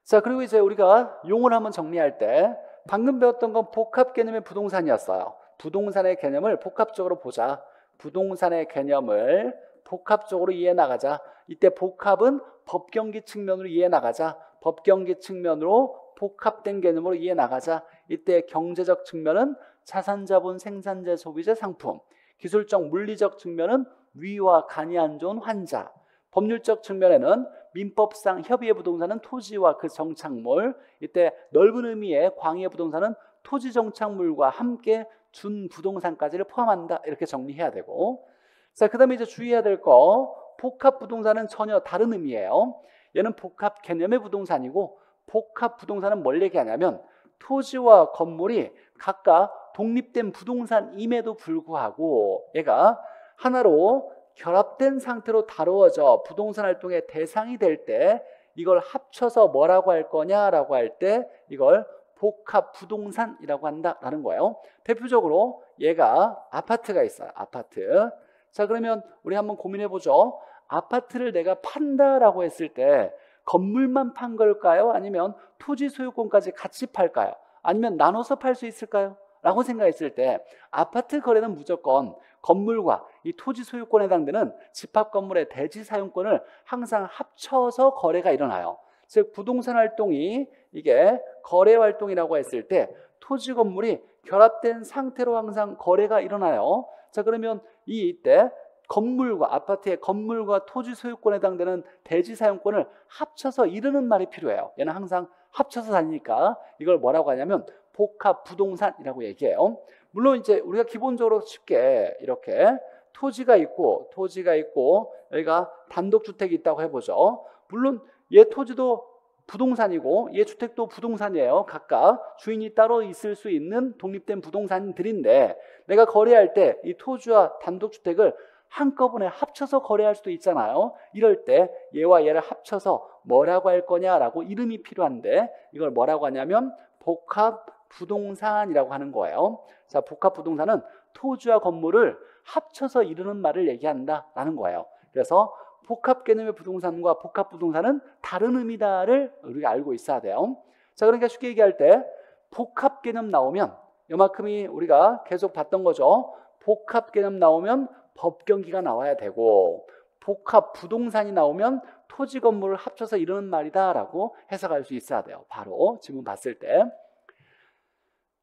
자, 그리고 이제 우리가 용어를 한번 정리할 때 방금 배웠던 건 복합 개념의 부동산이었어요. 부동산의 개념을 복합적으로 보자. 부동산의 개념을 복합적으로 이해해 나가자. 이때 복합은 법경기 측면으로 이해해 나가자. 법경기 측면으로 복합된 개념으로 이해 나가자. 이때 경제적 측면은 자산, 자본, 생산재, 소비재, 상품. 기술적, 물리적 측면은 위와 간이 안 좋은 환자. 법률적 측면에는 민법상 협의의 부동산은 토지와 그 정착물. 이때 넓은 의미의 광의의 부동산은 토지 정착물과 함께 준 부동산까지를 포함한다. 이렇게 정리해야 되고. 자, 그 다음에 이제 주의해야 될 거. 복합 부동산은 전혀 다른 의미예요. 얘는 복합 개념의 부동산이고, 복합 부동산은 뭘 얘기하냐면 토지와 건물이 각각 독립된 부동산임에도 불구하고 얘가 하나로 결합된 상태로 다루어져 부동산 활동의 대상이 될 때 이걸 합쳐서 뭐라고 할 거냐라고 할 때 이걸 복합 부동산이라고 한다라는 거예요. 대표적으로 얘가 아파트가 있어요. 아파트. 자, 그러면 우리 한번 고민해 보죠. 아파트를 내가 판다라고 했을 때 건물만 판 걸까요? 아니면 토지 소유권까지 같이 팔까요? 아니면 나눠서 팔 수 있을까요? 라고 생각했을 때 아파트 거래는 무조건 건물과 이 토지 소유권에 해당되는 집합 건물의 대지 사용권을 항상 합쳐서 거래가 일어나요. 즉 부동산 활동이 이게 거래 활동이라고 했을 때 토지 건물이 결합된 상태로 항상 거래가 일어나요. 자, 그러면 이때 건물과 아파트의 건물과 토지 소유권에 해당되는 대지 사용권을 합쳐서 이르는 말이 필요해요. 얘는 항상 합쳐서 다니니까 이걸 뭐라고 하냐면 복합 부동산이라고 얘기해요. 물론 이제 우리가 기본적으로 쉽게 이렇게 토지가 있고 여기가 단독주택이 있다고 해보죠. 물론 얘 토지도 부동산이고 얘 주택도 부동산이에요. 각각 주인이 따로 있을 수 있는 독립된 부동산들인데 내가 거래할 때 이 토지와 단독주택을 한꺼번에 합쳐서 거래할 수도 있잖아요. 이럴 때 얘와 얘를 합쳐서 뭐라고 할 거냐라고 이름이 필요한데 이걸 뭐라고 하냐면 복합 부동산이라고 하는 거예요. 자, 복합 부동산은 토지와 건물을 합쳐서 이루는 말을 얘기한다라는 거예요. 그래서 복합 개념의 부동산과 복합 부동산은 다른 의미다를 우리가 알고 있어야 돼요. 자, 그러니까 쉽게 얘기할 때 복합 개념 나오면 요만큼이 우리가 계속 봤던 거죠. 복합 개념 나오면 법경기가 나와야 되고 복합 부동산이 나오면 토지 건물을 합쳐서 이루는 말이다 라고 해석할 수 있어야 돼요. 바로 지금 봤을 때.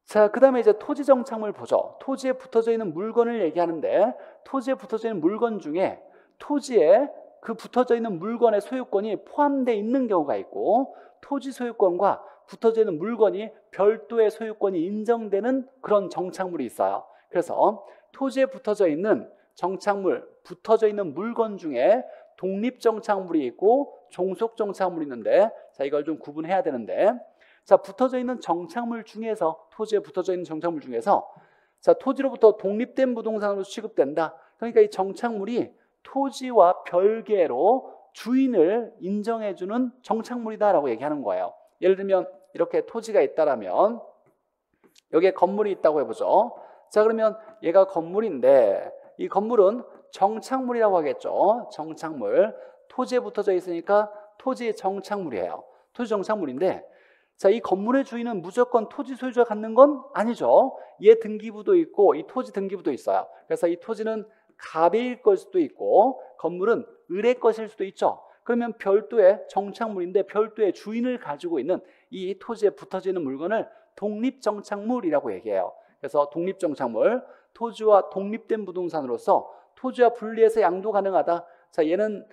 자, 그 다음에 이제 토지 정착물 보죠. 토지에 붙어져 있는 물건을 얘기하는데 토지에 붙어져 있는 물건 중에 토지에 그 붙어져 있는 물건의 소유권이 포함되어 있는 경우가 있고 토지 소유권과 붙어져 있는 물건이 별도의 소유권이 인정되는 그런 정착물이 있어요. 그래서 토지에 붙어져 있는 정착물, 붙어져 있는 물건 중에 독립정착물이 있고 종속정착물이 있는데 자, 이걸 좀 구분해야 되는데 자, 붙어져 있는 정착물 중에서 토지에 붙어져 있는 정착물 중에서 자, 토지로부터 독립된 부동산으로 취급된다. 그러니까 이 정착물이 토지와 별개로 주인을 인정해주는 정착물이다라고 얘기하는 거예요. 예를 들면 이렇게 토지가 있다라면 여기에 건물이 있다고 해보죠. 자, 그러면 얘가 건물인데 이 건물은 정착물이라고 하겠죠. 정착물. 토지에 붙어져 있으니까 토지의 정착물이에요. 토지 정착물인데 자, 이 건물의 주인은 무조건 토지 소유자가 갖는 건 아니죠. 얘 등기부도 있고 이 토지 등기부도 있어요. 그래서 이 토지는 갑의 걸 수도 있고 건물은 을의 것일 수도 있죠. 그러면 별도의 정착물인데 별도의 주인을 가지고 있는 이 토지에 붙어져 있는 물건을 독립정착물이라고 얘기해요. 그래서 독립정착물, 토지와 독립된 부동산으로서 토지와 분리해서 양도 가능하다. 자, 얘는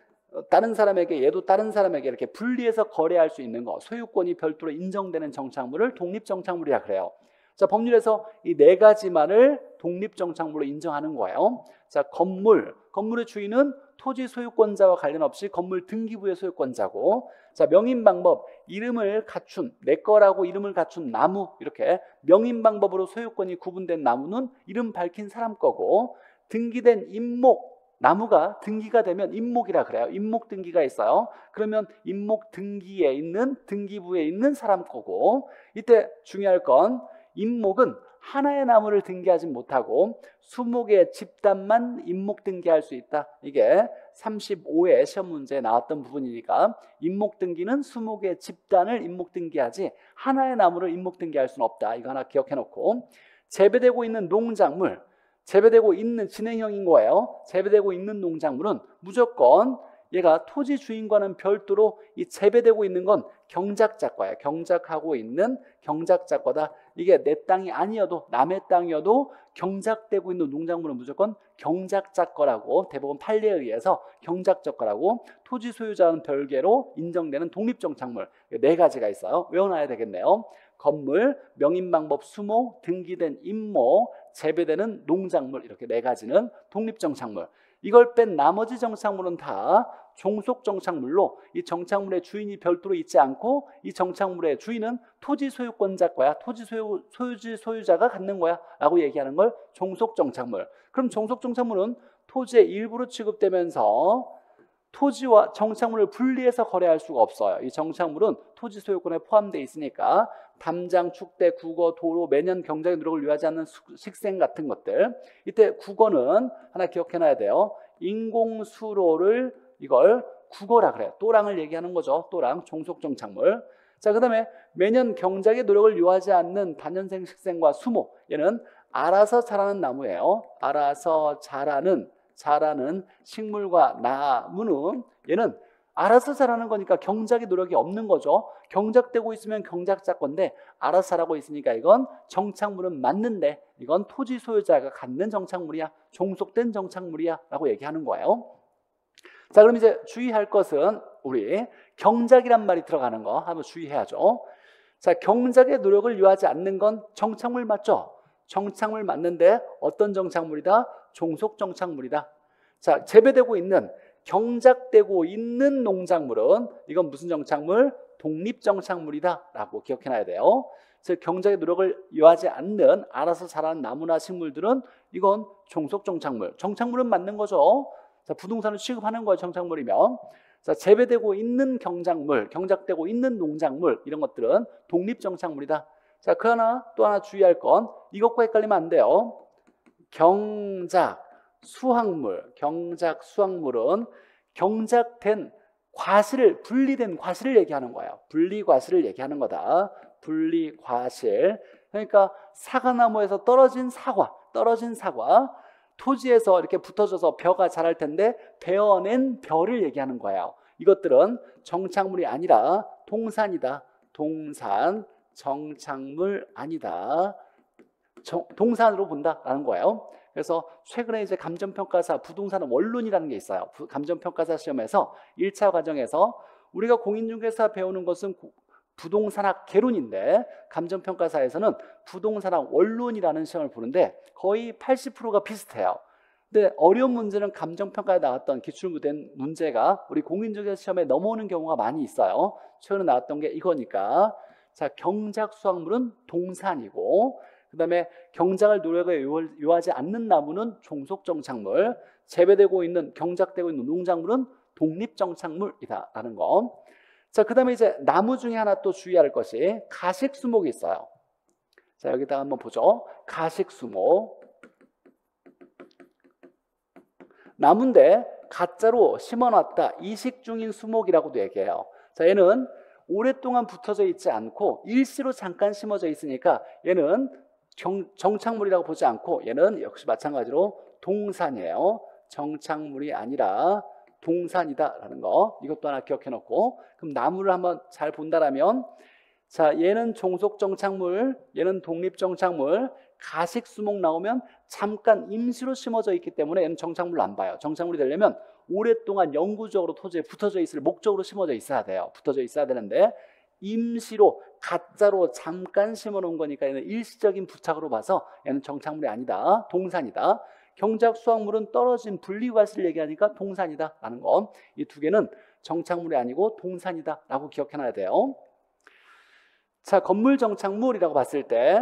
다른 사람에게 얘도 다른 사람에게 이렇게 분리해서 거래할 수 있는 거, 소유권이 별도로 인정되는 정착물을 독립정착물이라 그래요. 자, 법률에서 이 네 가지만을 독립정착물로 인정하는 거예요. 자, 건물의 주인은 토지 소유권자와 관련 없이 건물 등기부의 소유권자고, 자, 명인 방법, 이름을 갖춘, 내 거라고 이름을 갖춘 나무, 이렇게 명인 방법으로 소유권이 구분된 나무는 이름 밝힌 사람 거고, 등기된 임목, 나무가 등기가 되면 임목이라 그래요. 임목 등기가 있어요. 그러면 임목 등기에 있는 등기부에 있는 사람 거고, 이때 중요할 건 임목은 하나의 나무를 등기하지 못하고 20개의 집단만 임목 등기할 수 있다. 이게 35회 시험 문제에 나왔던 부분이니까 임목 등기는 20개의 집단을 임목 등기하지 하나의 나무를 임목 등기할 수는 없다. 이거 하나 기억해 놓고, 재배되고 있는 농작물, 재배되고 있는 진행형인 거예요. 재배되고 있는 농작물은 무조건 얘가 토지 주인과는 별도로 이 재배되고 있는 건 경작작과야. 경작하고 있는 경작작과다. 이게 내 땅이 아니어도 남의 땅이어도 경작되고 있는 농작물은 무조건 경작작과라고, 대법원 판례에 의해서 경작작과라고, 토지 소유자는 별개로 인정되는 독립정착물 4가지가 있어요. 외워놔야 되겠네요. 건물, 명인방법 수목, 등기된 임목, 재배되는 농작물, 이렇게 4가지는 독립정착물. 이걸 뺀 나머지 정착물은 다 종속정착물로, 이 정착물의 주인이 별도로 있지 않고 이 정착물의 주인은 토지 소유권자과야. 토지 소유자가 갖는 거야 라고 얘기하는 걸 종속정착물. 그럼 종속정착물은 토지의 일부로 취급되면서 토지와 정착물을 분리해서 거래할 수가 없어요. 이 정착물은 토지 소유권에 포함되어 있으니까 담장, 축대, 국어, 도로, 매년 경작의 노력을 요하지 않는 식생 같은 것들. 이때 국어는 하나 기억해놔야 돼요. 인공수로를 이걸 국어라 그래요. 또랑을 얘기하는 거죠. 또랑, 종속정착물. 자, 그 다음에 매년 경작의 노력을 요하지 않는 단연생 식생과 수목. 얘는 알아서 자라는 나무예요. 알아서 자라는 식물과 나무는 얘는 알아서 자라는 거니까 경작의 노력이 없는 거죠. 경작되고 있으면 경작자건데 알아서 자라고 있으니까 이건 정착물은 맞는데 이건 토지 소유자가 갖는 정착물이야. 종속된 정착물이야 라고 얘기하는 거예요. 자, 그럼 이제 주의할 것은 우리 경작이란 말이 들어가는 거 한번 주의해야죠. 자, 경작의 노력을 요하지 않는 건 정착물 맞죠? 정착물 맞는데 어떤 정착물이다? 종속정착물이다. 자, 재배되고 있는, 경작되고 있는 농작물은 이건 무슨 정착물? 독립정착물이다 라고 기억해놔야 돼요. 즉 경작의 노력을 요하지 않는 알아서 자라는 나무나 식물들은 이건 종속정착물. 정착물은 맞는 거죠. 자, 부동산을 취급하는 거예요. 정착물이면. 자, 재배되고 있는 경작물, 경작되고 있는 농작물, 이런 것들은 독립정착물이다. 자, 또 하나 주의할 건 이것과 헷갈리면 안 돼요. 경작 수확물, 경작 수확물은 경작된 과실을, 분리된 과실을 얘기하는 거예요. 분리과실을 얘기하는 거다. 분리과실. 그러니까 사과나무에서 떨어진 사과, 토지에서 이렇게 붙어져서 벼가 자랄 텐데 베어낸 벼를 얘기하는 거예요. 이것들은 정착물이 아니라 동산이다. 동산, 정착물 아니다. 동산으로 본다라는 거예요. 그래서 최근에 이제 감정평가사 부동산 원론이라는 게 있어요. 감정평가사 시험에서 1차 과정에서 우리가 공인중개사 배우는 것은 부동산학 개론인데 감정평가사에서는 부동산학 원론이라는 시험을 보는데 거의 80%가 비슷해요. 근데 어려운 문제는 감정평가에 나왔던 기출된 문제가 우리 공인중개사 시험에 넘어오는 경우가 많이 있어요. 최근에 나왔던 게 이거니까. 자, 경작 수확물은 동산이고, 그 다음에 경작을 노력에 요하지 않는 나무는 종속정착물, 재배되고 있는, 경작되고 있는 농작물은 독립정착물이다라는 거. 자, 그 다음에 이제 나무 중에 하나 또 주의할 것이 가식수목이 있어요. 자, 여기다가 한번 보죠. 가식수목. 나무인데 가짜로 심어놨다. 이식 중인 수목이라고도 얘기해요. 자, 얘는 오랫동안 붙어져 있지 않고 일시로 잠깐 심어져 있으니까 얘는 정착물이라고 보지 않고 얘는 역시 마찬가지로 동산이에요. 정착물이 아니라 동산이다라는 거. 이것도 하나 기억해 놓고, 그럼 나무를 한번 잘 본다라면, 자, 얘는 종속정착물, 얘는 독립정착물. 가식수목 나오면 잠깐 임시로 심어져 있기 때문에 얘는 정착물로 안 봐요. 정착물이 되려면 오랫동안 영구적으로 토지에 붙어져 있을 목적으로 심어져 있어야 돼요. 붙어져 있어야 되는데 임시로 가짜로 잠깐 심어놓은 거니까 얘는 일시적인 부착으로 봐서 얘는 정착물이 아니다. 동산이다. 경작 수확물은 떨어진 분리과실을 얘기하니까 동산이다 라는 거. 이 두 개는 정착물이 아니고 동산이다 라고 기억해놔야 돼요. 자, 건물 정착물이라고 봤을 때,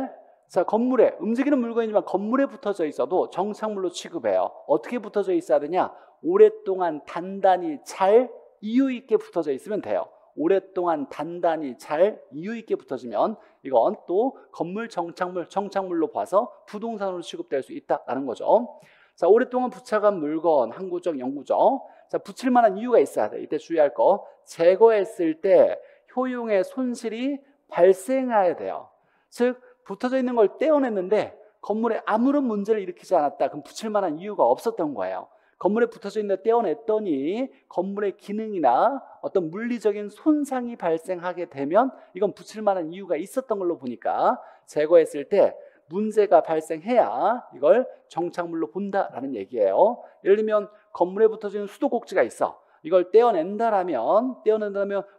자, 건물에, 움직이는 물건이지만 건물에 붙어져 있어도 정착물로 취급해요. 어떻게 붙어져 있어야 되냐? 오랫동안 단단히 잘 이유 있게 붙어져 있으면 돼요. 오랫동안 단단히 잘 이유 있게 붙어지면 이건 또 건물 정착물로 봐서 부동산으로 취급될 수 있다라는 거죠. 자, 오랫동안 붙여간 물건, 항구적, 영구적. 자, 붙일 만한 이유가 있어야 돼. 이때 주의할 거, 제거했을 때 효용의 손실이 발생해야 돼요. 즉 붙어져 있는 걸 떼어냈는데 건물에 아무런 문제를 일으키지 않았다. 그럼 붙일 만한 이유가 없었던 거예요. 건물에 붙어져 있는데 떼어냈더니 건물의 기능이나 어떤 물리적인 손상이 발생하게 되면 이건 붙일 만한 이유가 있었던 걸로 보니까 제거했을 때 문제가 발생해야 이걸 정착물로 본다라는 얘기예요. 예를 들면 건물에 붙어지는 수도꼭지가 있어. 이걸 떼어낸다면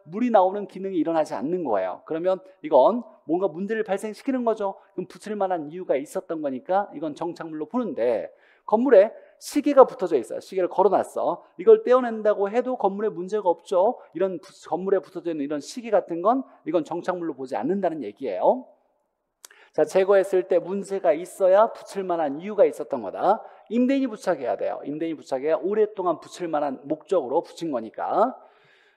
물이 나오는 기능이 일어나지 않는 거예요. 그러면 이건 뭔가 문제를 발생시키는 거죠. 그럼 붙일 만한 이유가 있었던 거니까 이건 정착물로 보는데, 건물에 시계가 붙어져 있어요. 시계를 걸어놨어. 이걸 떼어낸다고 해도 건물에 문제가 없죠. 이런 건물에 붙어져 있는 이런 시계 같은 건 이건 정착물로 보지 않는다는 얘기예요. 자, 제거했을 때 문제가 있어야 붙일 만한 이유가 있었던 거다. 임대인이 부착해야 돼요. 임대인이 부착해야 오랫동안 붙일 만한 목적으로 붙인 거니까.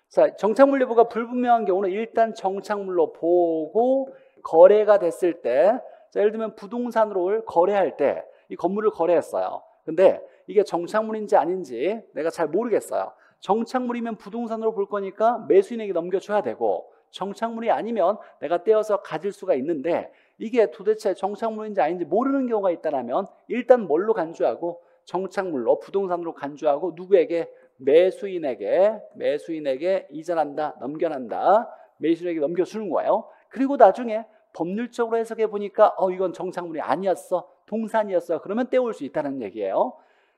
자, 정착물 여부가 불분명한 경우는 일단 정착물로 보고 거래가 됐을 때, 자, 예를 들면 부동산으로 거래할 때 이 건물을 거래했어요. 근데 이게 정착물인지 아닌지 내가 잘 모르겠어요. 정착물이면 부동산으로 볼 거니까 매수인에게 넘겨줘야 되고, 정착물이 아니면 내가 떼어서 가질 수가 있는데 이게 도대체 정착물인지 아닌지 모르는 경우가 있다면 일단 뭘로 간주하고, 정착물로 부동산으로 간주하고 누구에게? 매수인에게 이전한다, 넘겨난다. 매수인에게 넘겨주는 거예요. 그리고 나중에 법률적으로 해석해 보니까 이건 정착물이 아니었어, 동산이었어. 그러면 떼올 수 있다는 얘기예요.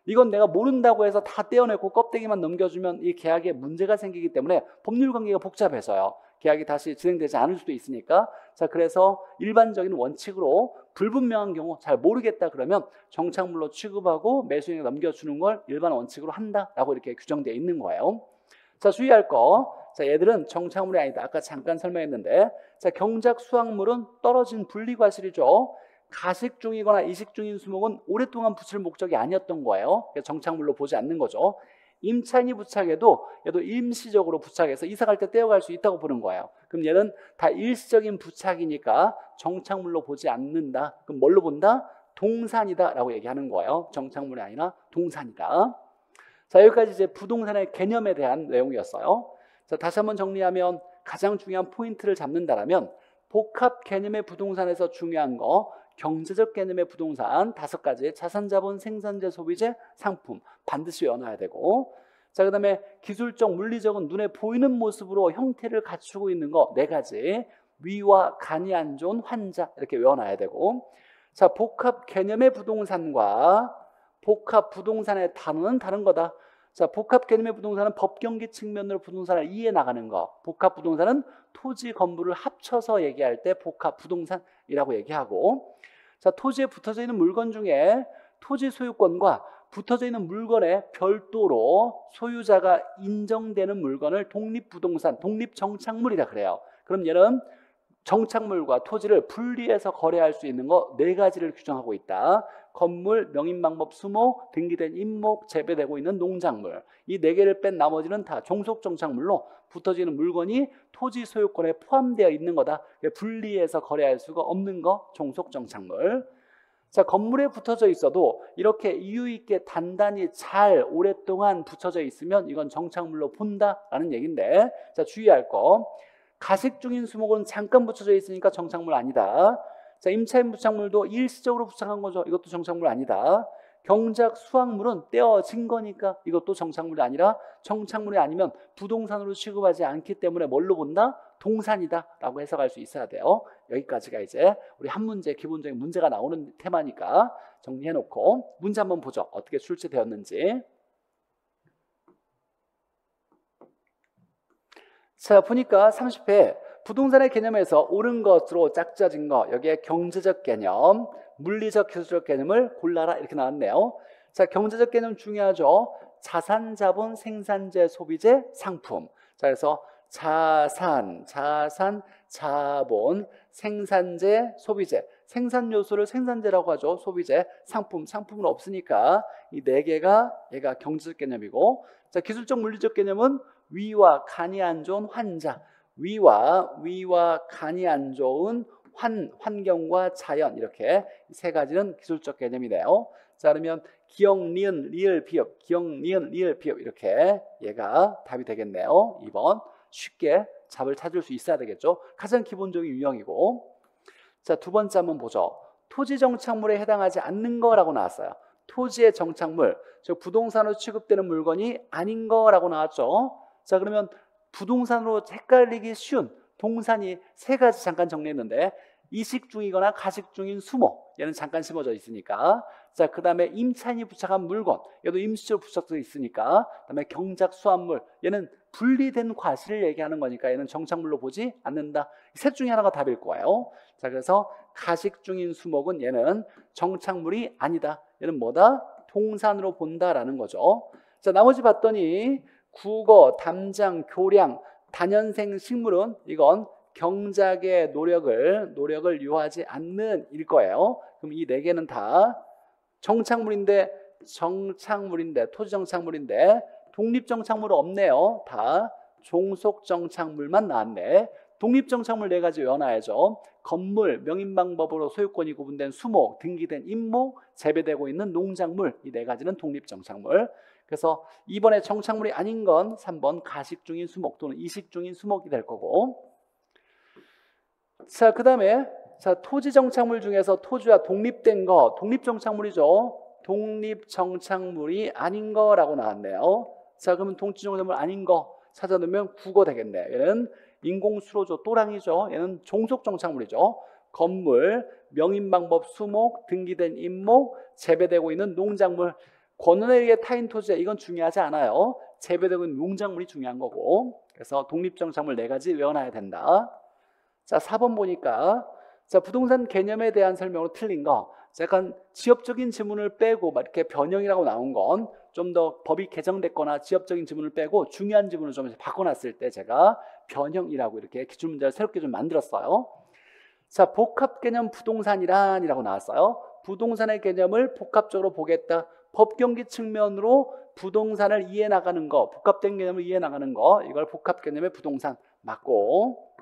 이건 내가 모른다고 해서 다 떼어내고 껍데기만 넘겨주면 이 계약에 문제가 생기기 때문에 법률 관계가 복잡해져요. 계약이 다시 진행되지 않을 수도 있으니까. 자, 그래서 일반적인 원칙으로 불분명한 경우, 잘 모르겠다 그러면 정착물로 취급하고 매수인에게 넘겨주는 걸 일반 원칙으로 한다라고 이렇게 규정되어 있는 거예요. 자, 주의할 거. 자, 얘들은 정착물이 아니다. 아까 잠깐 설명했는데, 자, 경작 수확물은 떨어진 분리과실이죠. 가식 중이거나 이식 중인 수목은 오랫동안 붙일 목적이 아니었던 거예요. 정착물로 보지 않는 거죠. 임차인이 부착해도 얘도 임시적으로 부착해서 이사갈 때 떼어갈 수 있다고 보는 거예요. 그럼 얘는 다 일시적인 부착이니까 정착물로 보지 않는다. 그럼 뭘로 본다? 동산이다 라고 얘기하는 거예요. 정착물이 아니라 동산이다. 자, 여기까지 이제 부동산의 개념에 대한 내용이었어요. 자, 다시 한번 정리하면 가장 중요한 포인트를 잡는다라면 복합 개념의 부동산에서 중요한 거, 경제적 개념의 부동산 5가지, 자산자본, 생산재, 소비재, 상품 반드시 외워놔야 되고, 자, 그 다음에 기술적, 물리적은 눈에 보이는 모습으로 형태를 갖추고 있는 거 4가지, 위와 간이 안 좋은 환자 이렇게 외워놔야 되고, 자, 복합 개념의 부동산과 복합 부동산의 단어는 다른 거다. 자, 복합 개념의 부동산은 법경기 측면으로 부동산을 이해해 나가는 거, 복합 부동산은 토지, 건물을 합쳐서 얘기할 때 복합 부동산이라고 얘기하고, 자, 토지에 붙어져 있는 물건 중에 토지 소유권과 붙어져 있는 물건에 별도로 소유자가 인정되는 물건을 독립부동산, 독립정착물이라 그래요. 그럼 얘는 정착물과 토지를 분리해서 거래할 수 있는 거 4가지를 규정하고 있다. 건물, 명인방법 수목, 등기된 임목, 재배되고 있는 농작물. 이 4개를 뺀 나머지는 다 종속정착물로 붙어지는 물건이 토지 소유권에 포함되어 있는 거다. 분리해서 거래할 수가 없는 거 종속정착물. 자, 건물에 붙어져 있어도 이렇게 이유 있게 단단히 잘 오랫동안 붙여져 있으면 이건 정착물로 본다라는 얘기인데, 자, 주의할 거. 가식 중인 수목은 잠깐 붙여져 있으니까 정착물 아니다. 자, 임차인 부착물도 일시적으로 부착한 거죠. 이것도 정착물 아니다. 경작 수확물은 떼어진 거니까 이것도 정착물이 아니라, 정착물이 아니면 부동산으로 취급하지 않기 때문에 뭘로 본다? 동산이다 라고 해석할 수 있어야 돼요. 여기까지가 이제 우리 한 문제, 기본적인 문제가 나오는 테마니까 정리해놓고 문제 한번 보죠. 어떻게 출제되었는지. 자, 보니까 30회 부동산의 개념에서 옳은 것으로 짝져진 거, 여기에 경제적 개념, 물리적, 기술적 개념을 골라라 이렇게 나왔네요. 자, 경제적 개념 중요하죠. 자산, 자본, 생산재, 소비재, 상품. 자, 그래서 자산, 자본, 생산재, 소비재. 생산 요소를 생산재라고 하죠. 소비재, 상품, 상품은 없으니까 이 4개가 얘가 경제적 개념이고, 자, 기술적, 물리적 개념은 위와 간이 안 좋은 환자, 위와 간이 안 좋은 환경과 자연, 이렇게 3가지는 기술적 개념이네요. 자, 그러면 기역, 니은, 리을, 비읍, 기역, 니은, 리을, 비읍, 이렇게 얘가 답이 되겠네요. 2번 쉽게 답을 찾을 수 있어야 되겠죠. 가장 기본적인 유형이고. 자, 2번째 한번 보죠. 토지 정착물에 해당하지 않는 거라고 나왔어요. 토지의 정착물, 즉 부동산으로 취급되는 물건이 아닌 거라고 나왔죠. 자, 그러면 부동산으로 헷갈리기 쉬운 동산이 세 가지 잠깐 정리했는데, 이식 중이거나 가식 중인 수목, 얘는 잠깐 심어져 있으니까. 자, 그 다음에 임차인이 부착한 물건, 얘도 임시적으로 부착되어 있으니까. 그 다음에 경작 수합물, 얘는 분리된 과실을 얘기하는 거니까 얘는 정착물로 보지 않는다. 셋 중에 하나가 답일 거예요. 자, 그래서 가식 중인 수목은 얘는 정착물이 아니다. 얘는 뭐다? 동산으로 본다라는 거죠. 자, 나머지 봤더니 국어, 담장, 교량, 단연생 식물은 이건 경작의 노력을 유하지 않는 일 거예요. 그럼 이 네 개는 다 정착물인데 토지 정착물인데 독립 정착물은 없네요. 다 종속 정착물만 나왔네. 독립 정착물 네 가지 외워놔야죠. 건물, 명인방법으로 소유권이 구분된 수목, 등기된 임목, 재배되고 있는 농작물, 이 네 가지는 독립 정착물. 그래서 이번에 정착물이 아닌 건 3번 가식 중인 수목 또는 이식 중인 수목이 될 거고. 자, 그 다음에 토지 정착물 중에서 토지와 독립된 거, 독립 정착물이죠. 독립 정착물이 아닌 거라고 나왔네요. 자, 그러면 토지 정착물 아닌 거 찾아놓으면 국어 되겠네. 얘는 인공수로죠. 또랑이죠. 얘는 종속 정착물이죠. 건물, 명인방법 수목, 등기된 임목, 재배되고 있는 농작물. 권은에 의해 타인 토지에 이건 중요하지 않아요. 재배되고 있는 농작물이 중요한 거고. 그래서 독립 정착물 네 가지 외워놔야 된다. 자, 4번 보니까 자, 부동산 개념에 대한 설명으로 틀린 거. 약간 지역적인 지문을 빼고 막 이렇게 변형이라고 나온 건 좀 더 법이 개정됐거나 지역적인 지문을 빼고 중요한 지문을 좀 바꿔놨을 때 제가 변형이라고 이렇게 기출문제를 새롭게 좀 만들었어요. 자, 복합 개념 부동산이란이라고 나왔어요. 부동산의 개념을 복합적으로 보겠다. 법경기 측면으로 부동산을 이해 나가는 거, 복합된 개념을 이해 나가는 거, 이걸 복합 개념의 부동산 맞고.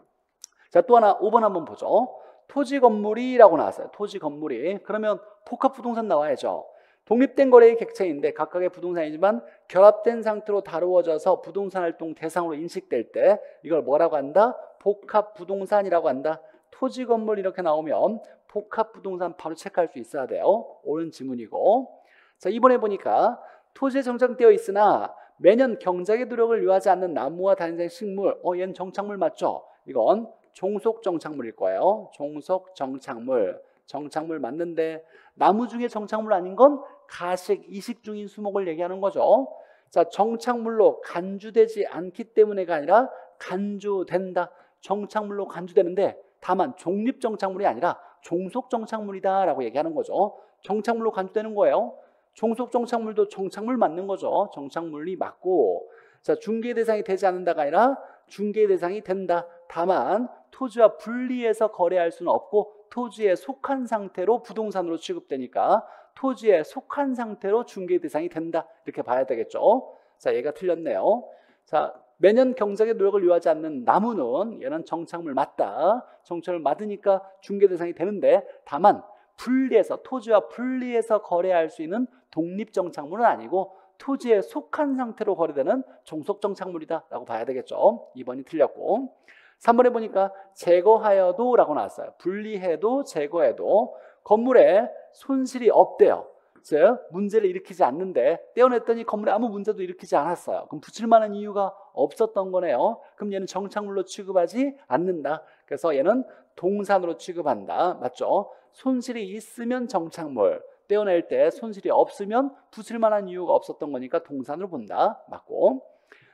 자, 또 하나 5번 한번 보죠. 토지 건물이라고 나왔어요. 토지 건물이. 그러면 복합 부동산 나와야죠. 독립된 거래의 객체인데 각각의 부동산이지만 결합된 상태로 다루어져서 부동산 활동 대상으로 인식될 때 이걸 뭐라고 한다? 복합 부동산이라고 한다. 토지 건물 이렇게 나오면 복합 부동산 바로 체크할 수 있어야 돼요. 옳은 지문이고. 자, 이번에 보니까 토지에 정착되어 있으나 매년 경작의 노력을 유하지 않는 나무와 단생 식물. 얘는 정착물 맞죠? 이건 종속 정착물일 거예요. 종속 정착물. 정착물 맞는데 나무 중에 정착물 아닌 건 가식, 이식 중인 수목을 얘기하는 거죠. 자, 정착물로 간주되지 않기 때문에가 아니라 간주된다. 정착물로 간주되는데 다만 종립 정착물이 아니라 종속 정착물이다 라고 얘기하는 거죠. 정착물로 간주되는 거예요. 종속 정착물도 정착물 맞는 거죠. 정착물이 맞고. 자, 중개 대상이 되지 않는다가 아니라 중개 대상이 된다. 다만 토지와 분리해서 거래할 수는 없고 토지에 속한 상태로 부동산으로 취급되니까 토지에 속한 상태로 중개 대상이 된다. 이렇게 봐야 되겠죠. 자, 얘가 틀렸네요. 자, 매년 경작의 노력을 유하지 않는 나무는 얘는 정착물 맞다. 정착물 맞으니까 중개 대상이 되는데 다만 분리해서 토지와 분리해서 거래할 수 있는 독립 정착물은 아니고 토지에 속한 상태로 거래되는 종속 정착물이다 라고 봐야 되겠죠. 2번이 틀렸고. 3번에 보니까 제거하여도 라고 나왔어요. 분리해도 제거해도 건물에 손실이 없대요. 즉 문제를 일으키지 않는데 떼어냈더니 건물에 아무 문제도 일으키지 않았어요. 그럼 붙일 만한 이유가 없었던 거네요. 그럼 얘는 정착물로 취급하지 않는다. 그래서 얘는 동산으로 취급한다. 맞죠? 손실이 있으면 정착물, 떼어낼 때 손실이 없으면 붙일 만한 이유가 없었던 거니까 동산으로 본다. 맞고.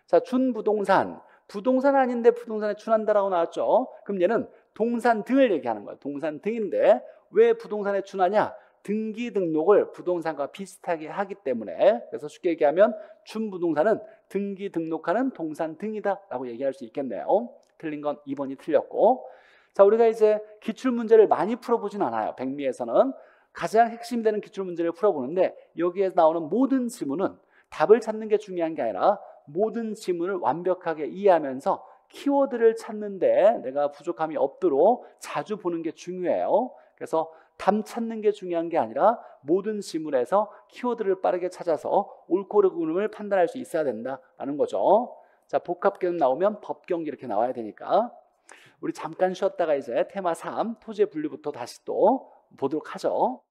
자, 준부동산. 부동산 아닌데 부동산에 준한다라고 나왔죠. 그럼 얘는 동산 등을 얘기하는 거예요. 동산 등인데 왜 부동산에 준하냐? 등기 등록을 부동산과 비슷하게 하기 때문에. 그래서 쉽게 얘기하면 준부동산은 등기 등록하는 동산 등이다 라고 얘기할 수 있겠네요. 틀린 건 2번이 틀렸고. 자, 우리가 이제 기출문제를 많이 풀어보진 않아요. 백미에서는 가장 핵심 되는 기출문제를 풀어보는데 여기에 나오는 모든 지문은 답을 찾는 게 중요한 게 아니라 모든 지문을 완벽하게 이해하면서 키워드를 찾는데 내가 부족함이 없도록 자주 보는 게 중요해요. 그래서 답 찾는 게 중요한 게 아니라 모든 지문에서 키워드를 빠르게 찾아서 옳고 그름을 판단할 수 있어야 된다는 거죠. 자, 복합개념 나오면 법경기 이렇게 나와야 되니까 우리 잠깐 쉬었다가 이제 테마 3 토지의 분류부터 다시 또 보도록 하죠.